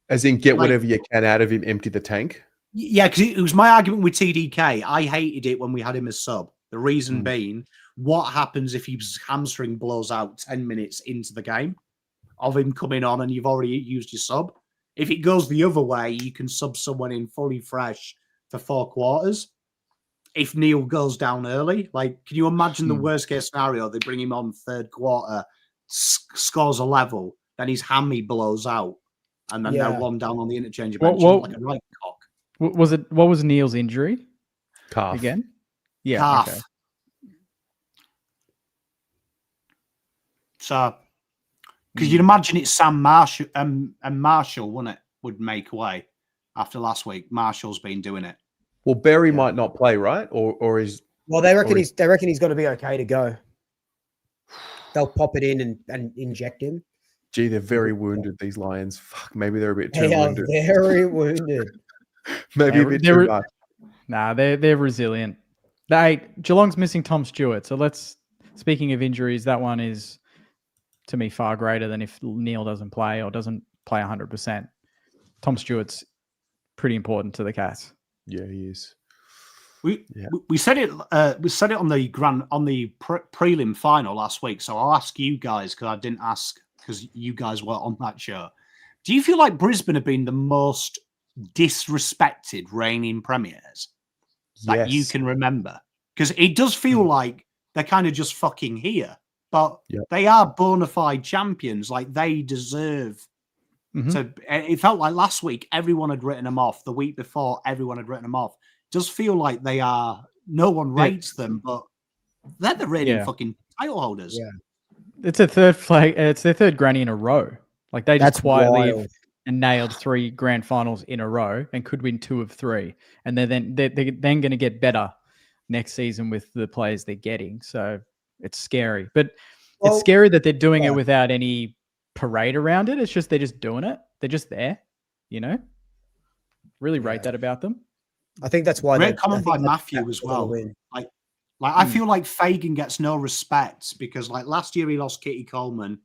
As in, get
Like-
whatever you can out of him, empty the tank.
Yeah, because it was my argument with TDK. I hated it when we had him as sub. The reason being, what happens if his hamstring blows out 10 minutes into the game of him coming on and you've already used your sub? If it goes the other way, you can sub someone in fully fresh for 4 quarters. If Neil goes down early, like, can you imagine the worst case scenario? They bring him on third quarter, scores a level, then his hammy blows out, and then they're one down on the interchange bench like a right cock.
What was Neil's injury
Calf.
again? Yeah,
Calf.
okay.
So, because you'd imagine it's Sam Marshall and Marshall, wouldn't it, would make way after last week. Marshall's been doing it.
Well, Berry might not play, right? Or is...
Well, they reckon he's going to be okay to go. They'll pop it in and inject him.
Gee, they're very wounded, these Lions. Fuck, maybe they're a bit too
They are
wounded.
very wounded.
Maybe a bit too much.
Nah, they're resilient. Geelong's missing Tom Stewart. So speaking of injuries, that one is to me far greater than if Neil doesn't play or doesn't play 100%. Tom Stewart's pretty important to the Cats.
Yeah, he is.
We said it. We said it on the prelim final last week. So I'll ask you guys because I didn't ask because you guys were on that show. Do you feel like Brisbane have been the most disrespected reigning premiers that you can remember? Because it does feel like they're kind of just fucking here, but they are bona fide champions. Like they deserve to. It felt like last week everyone had written them off. The week before everyone had written them off. Does feel like they are. No one rates them, but they're the reigning fucking title holders.
Yeah.
It's a third flag. It's their third granny in a row. Like they just
That's
quietly
wild.
and nailed 3 grand finals in a row and could win 2 of 3. And they're then going to get better next season with the players they're getting. So it's scary. But it's scary that they're doing it without any parade around it. It's just they're just doing it. They're just there, Really rate that about them.
I think that's why.
Great comment by Matthew as well. Like I feel like Fagan gets no respect because like last year he lost Kitty Coleman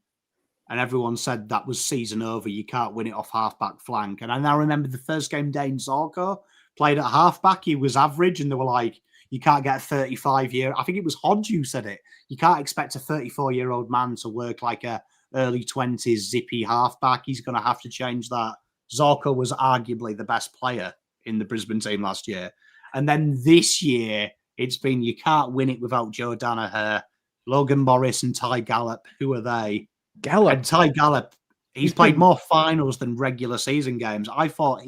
and everyone said that was season over. You can't win it off halfback flank. And I now remember the first game Dane Zorko played at halfback. He was average and they were like, you can't get a 35-year. I think it was Hodge who said it. You can't expect a 34-year-old man to work like a early 20s zippy halfback. He's going to have to change that. Zorko was arguably the best player in the Brisbane team last year. And then this year, it's been you can't win it without Joe Danaher, Logan Morris and Ty Gallup. Who are they?
Gallup.
And Ty Gallup, he's played more finals than regular season games. I thought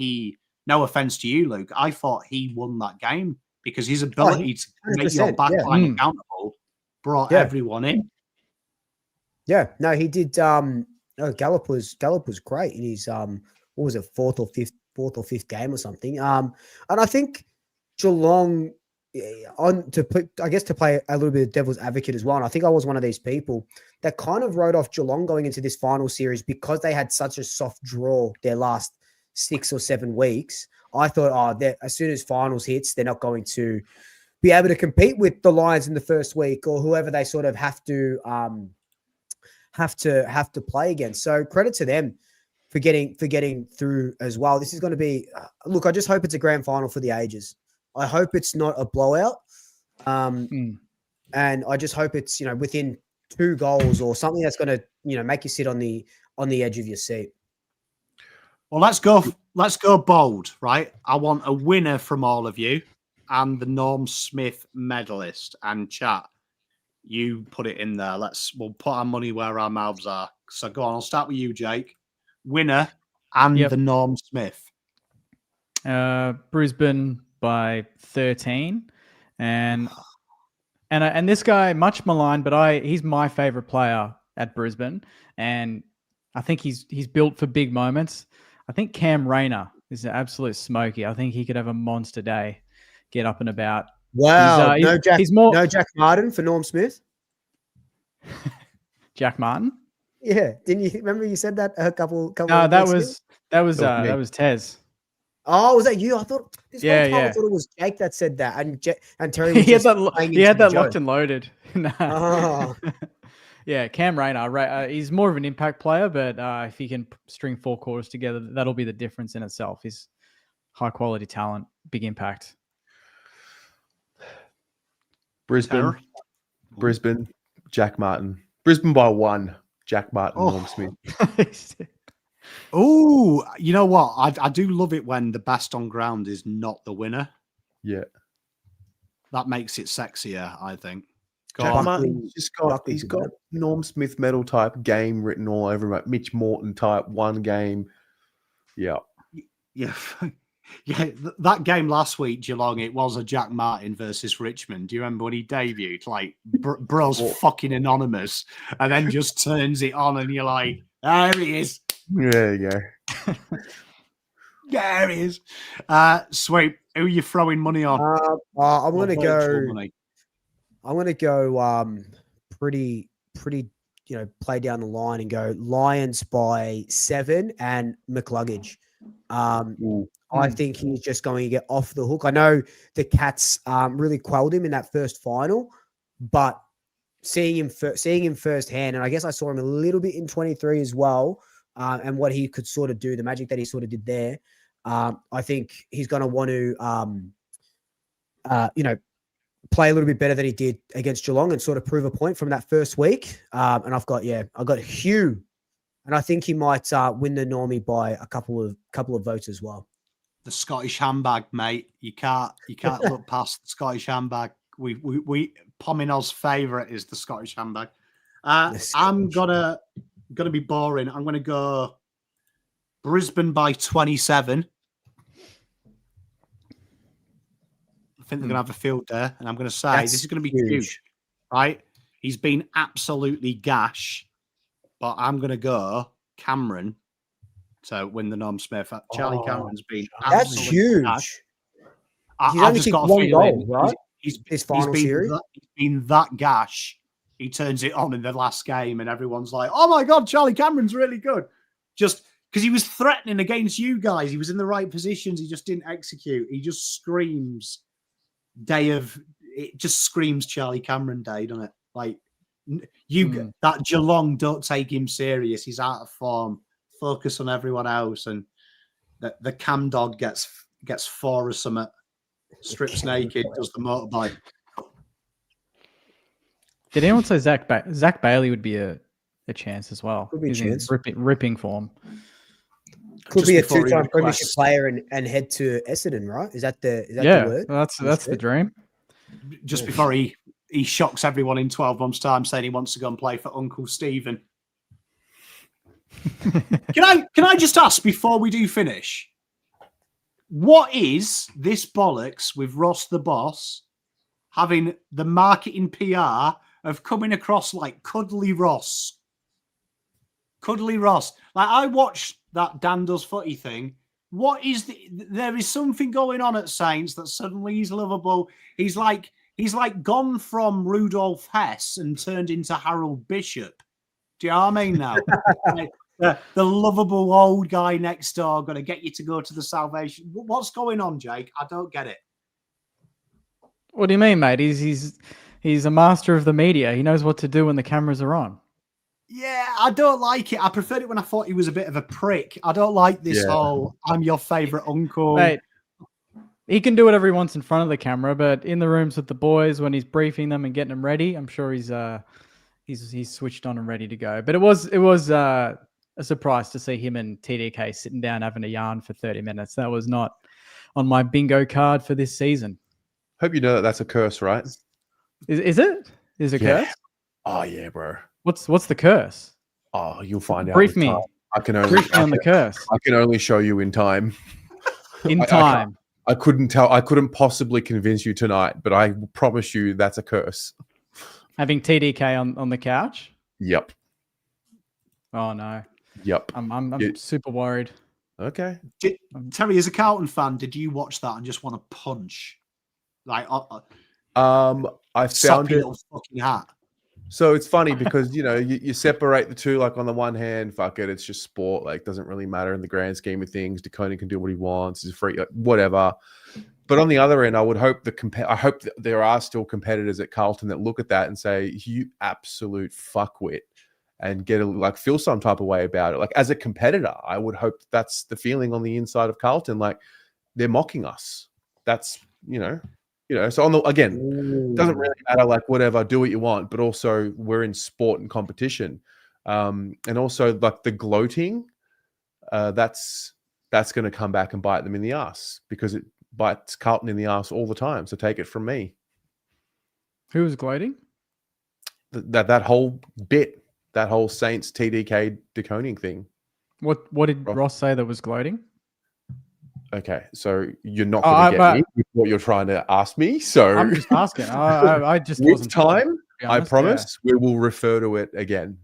no offense to you, Luke, I thought he won that game because his ability to make your backline accountable brought everyone in.
Yeah, no, he did. Gallup was great in his what was it, fourth or fifth game or something. And I think Geelong to play a little bit of devil's advocate as well. And I think I was one of these people that kind of wrote off Geelong going into this final series because they had such a soft draw their last 6 or 7 weeks. I thought, as soon as finals hits, they're not going to be able to compete with the Lions in the first week or whoever they sort of have to play against. So credit to them for getting through as well. This is going to be look. I just hope it's a grand final for the ages. I hope it's not a blowout, and I just hope it's within 2 goals or something that's going to make you sit on the edge of your seat.
Well, let's go bold, right? I want a winner from all of you and the Norm Smith medalist. And chat, you put it in there. We'll put our money where our mouths are. So go on, I'll start with you, Jake. Winner and the Norm Smith.
Brisbane by 13, and this guy much maligned, but he's my favorite player at Brisbane, and I think he's built for big moments. I think Cam Rayner is an absolute smoky. I think he could have a monster day, get up and about.
Wow, no Jack Martin for Norm Smith.
Jack Martin.
Yeah, didn't you remember you said that a couple?
No, that was Tez.
Oh, was that you? I thought this whole time I thought it was Jake that said that, and Terry was
he had that locked and loaded. Yeah, Cam Rayner. He's more of an impact player, but if he can string 4 quarters together, that'll be the difference in itself. He's high quality talent, big impact.
Brisbane, Jack Martin. Brisbane by 1. Jack Martin, Norm Smith.
Oh, you know what? I do love it when the best on ground is not the winner.
Yeah.
That makes it sexier, I think.
Jack Martin's he's got Norm Smith medal type game written all over him, Mitch Morton type 1 game. Yeah.
Yeah. Yeah, that game last week, Geelong, it was a Jack Martin versus Richmond. Do you remember when he debuted? Like, bro's fucking anonymous, and then just turns it on, and you're like, there he is.
There you go.
There he is. Sweet. Who are you throwing money on?
I'm going to go pretty, play down the line and go Lions by 7 and McLuggage. I think he's just going to get off the hook. I know the Cats really quelled him in that first final, but seeing him firsthand, and I guess I saw him a little bit in 23 as well, and what he could sort of do, the magic that he sort of did there. I think he's going to want to, play a little bit better than he did against Geelong and sort of prove a point from that first week. And I've got Hugh, and I think he might win the Normie by a couple of votes as well.
The Scottish handbag, mate. You can't look past the Scottish handbag. We Pomino's favourite is the Scottish handbag. I'm gonna be boring. I'm gonna go Brisbane by 27. I think they're gonna have a field there, and I'm gonna say this is gonna be huge, right? He's been absolutely gash, but I'm gonna go Cameron to win the Norm Smith. Charlie Cameron's been
That's
absolutely
huge.
gash.
He's
I've
only
just
kicked
got a
one
feeling
goal, right?
he's
This final series.
he's been that gash. He turns it on in the last game, and everyone's like, "Oh my god, Charlie Cameron's really good." Just because he was threatening against you guys, he was in the right positions. He just didn't execute. He just screams it just screams Charlie Cameron Day, doesn't it? Like that Geelong don't take him serious. He's out of form. Focus on everyone else, and the Cam dog gets 4 or something. Strips naked, does the motorbike.
Did anyone say Zach Bailey would be a chance as well?
Could be a
He's
chance.
in ripping form.
Could
Just
be a
before he
2-time premiership
requests-
player and head to Essendon, right? Is that the word?
That's the dream.
Just before he shocks everyone in 12 months' time, saying he wants to go and play for Uncle Stephen. Can I just ask before we do finish? What is this bollocks with Ross the boss having the marketing PR of coming across like Cuddly Ross? Cuddly Ross. Like, I watched that Dan Does Footy thing. What is there is something going on at Saints that suddenly he's lovable. He's like gone from Rudolph Hess and turned into Harold Bishop. Do you know what I mean now? Like, the lovable old guy next door going to get you to go to the Salvation. What's going on, Jake? I don't get it.
What do you mean, mate? He's a master of the media. He knows what to do when the cameras are on.
Yeah, I don't like it. I preferred it when I thought he was a bit of a prick. I don't like this whole "I'm your favorite uncle."
Mate, he can do whatever he wants in front of the camera, but in the rooms with the boys when he's briefing them and getting them ready, I'm sure he's switched on and ready to go. But it was a surprise to see him and TDK sitting down having a yarn for 30 minutes. That was not on my bingo card for this season.
Hope you know that that's a curse, right?
Is it? Is it a curse?
Oh yeah, bro.
What's the curse?
Oh, you'll find out.
Brief
with
me.
time. I can only
Brief me on the curse.
I can only show you in time.
In time.
I couldn't possibly convince you tonight, but I promise you that's a curse.
Having TDK on the couch?
Yep.
Oh no.
Yep.
I'm super worried.
Okay.
Terry, as a Carlton fan, did you watch that and just want to punch? Like,
I found it.
little fucking hat.
So it's funny because, you separate the two, like on the one hand, fuck it, it's just sport. Like, doesn't really matter in the grand scheme of things. DeConey can do what he wants. He's free, like, whatever. But on the other end, I hope that there are still competitors at Carlton that look at that and say, you absolute fuckwit, and feel some type of way about it. Like, as a competitor, I would hope that's the feeling on the inside of Carlton. Like, they're mocking us. That's, so again, doesn't really matter, like, whatever, do what you want, but also we're in sport and competition. And also, like, the gloating, that's going to come back and bite them in the ass, because it bites Carlton in the ass all the time. So take it from me.
Who was gloating?
That whole bit, that whole Saints TDK deconing thing.
What did Ross say that was gloating?
Okay, so you're not going to get me with what you're trying to ask me. So
I'm just asking. I just
with
wasn't
time.
Honest,
I promise we will refer to it again.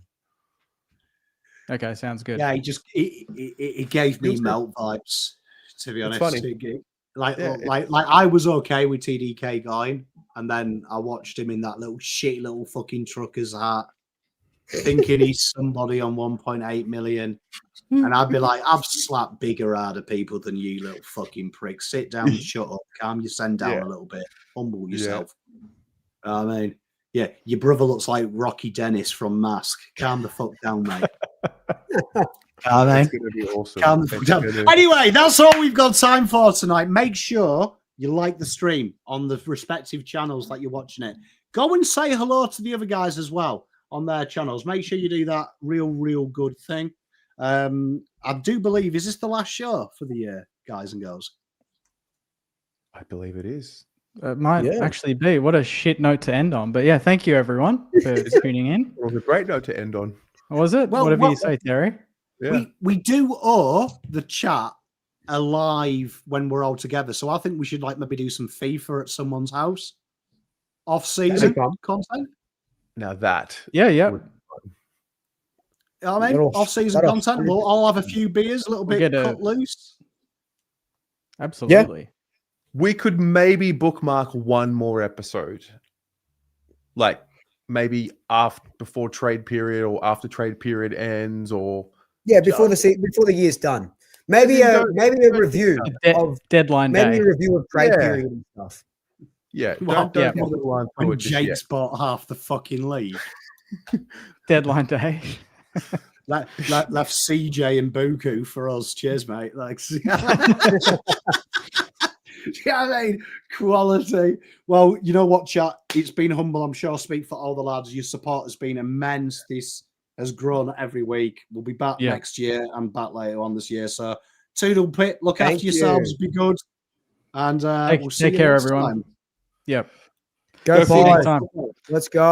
Okay, sounds good.
Yeah, it gave me melt vibes, to be honest.
Funny.
Like I was okay with TDK going, and then I watched him in that little fucking trucker's hat, thinking he's somebody on 1.8 million. And I'd be like, I've slapped bigger, harder people than you, little fucking prick. Sit down and shut up. Calm your send down a little bit. Humble yourself. I mean, yeah, your brother looks like Rocky Dennis from Mask. Calm the fuck down, mate.
That's going to be awesome.
Calm the fuck down. Anyway, that's all we've got time for tonight. Make sure you like the stream on the respective channels that you're watching it. Go and say hello to the other guys as well on their channels. Make sure you do that real good thing. I do believe, is this the last show for the year, guys and girls?
I believe it is.
It might actually be. What a shit note to end on. But yeah, thank you everyone for tuning in.
It was a great note to end on.
Was it? Whatever you say, Terry.
Yeah.
We do owe the chat a live when we're all together. So I think we should maybe do some FIFA at someone's house. Off-season content.
Now that.
Yeah.
I mean,
Little-
off-season
little-
content. We'll all have a few beers, a little
We'll
bit
get a-
cut loose.
Absolutely.
We could maybe bookmark one more episode, like maybe before trade period or after trade period ends, or
before the year's done. Maybe a review of
Deadline
maybe
day.
a review of trade
Yeah.
period and stuff.
yeah,
Well,
don't
yeah.
put the line through
When
it just yet.
Jake's bought half the fucking league.
Deadline day.
Left CJ and Buku for us. Cheers, mate. Like, yeah, I mean, quality. Well, you know what, chat? It's been humble. I'm sure I speak for all the lads. Your support has been immense. This has grown every week. We'll be back next year and back later on this year. So, toodle pit. Look
Thank
after yourselves. Be good. And we'll see
Take
you
care,
next
everyone.
time.
Yep.
Go
See you next
Pies.
time.
Let's go.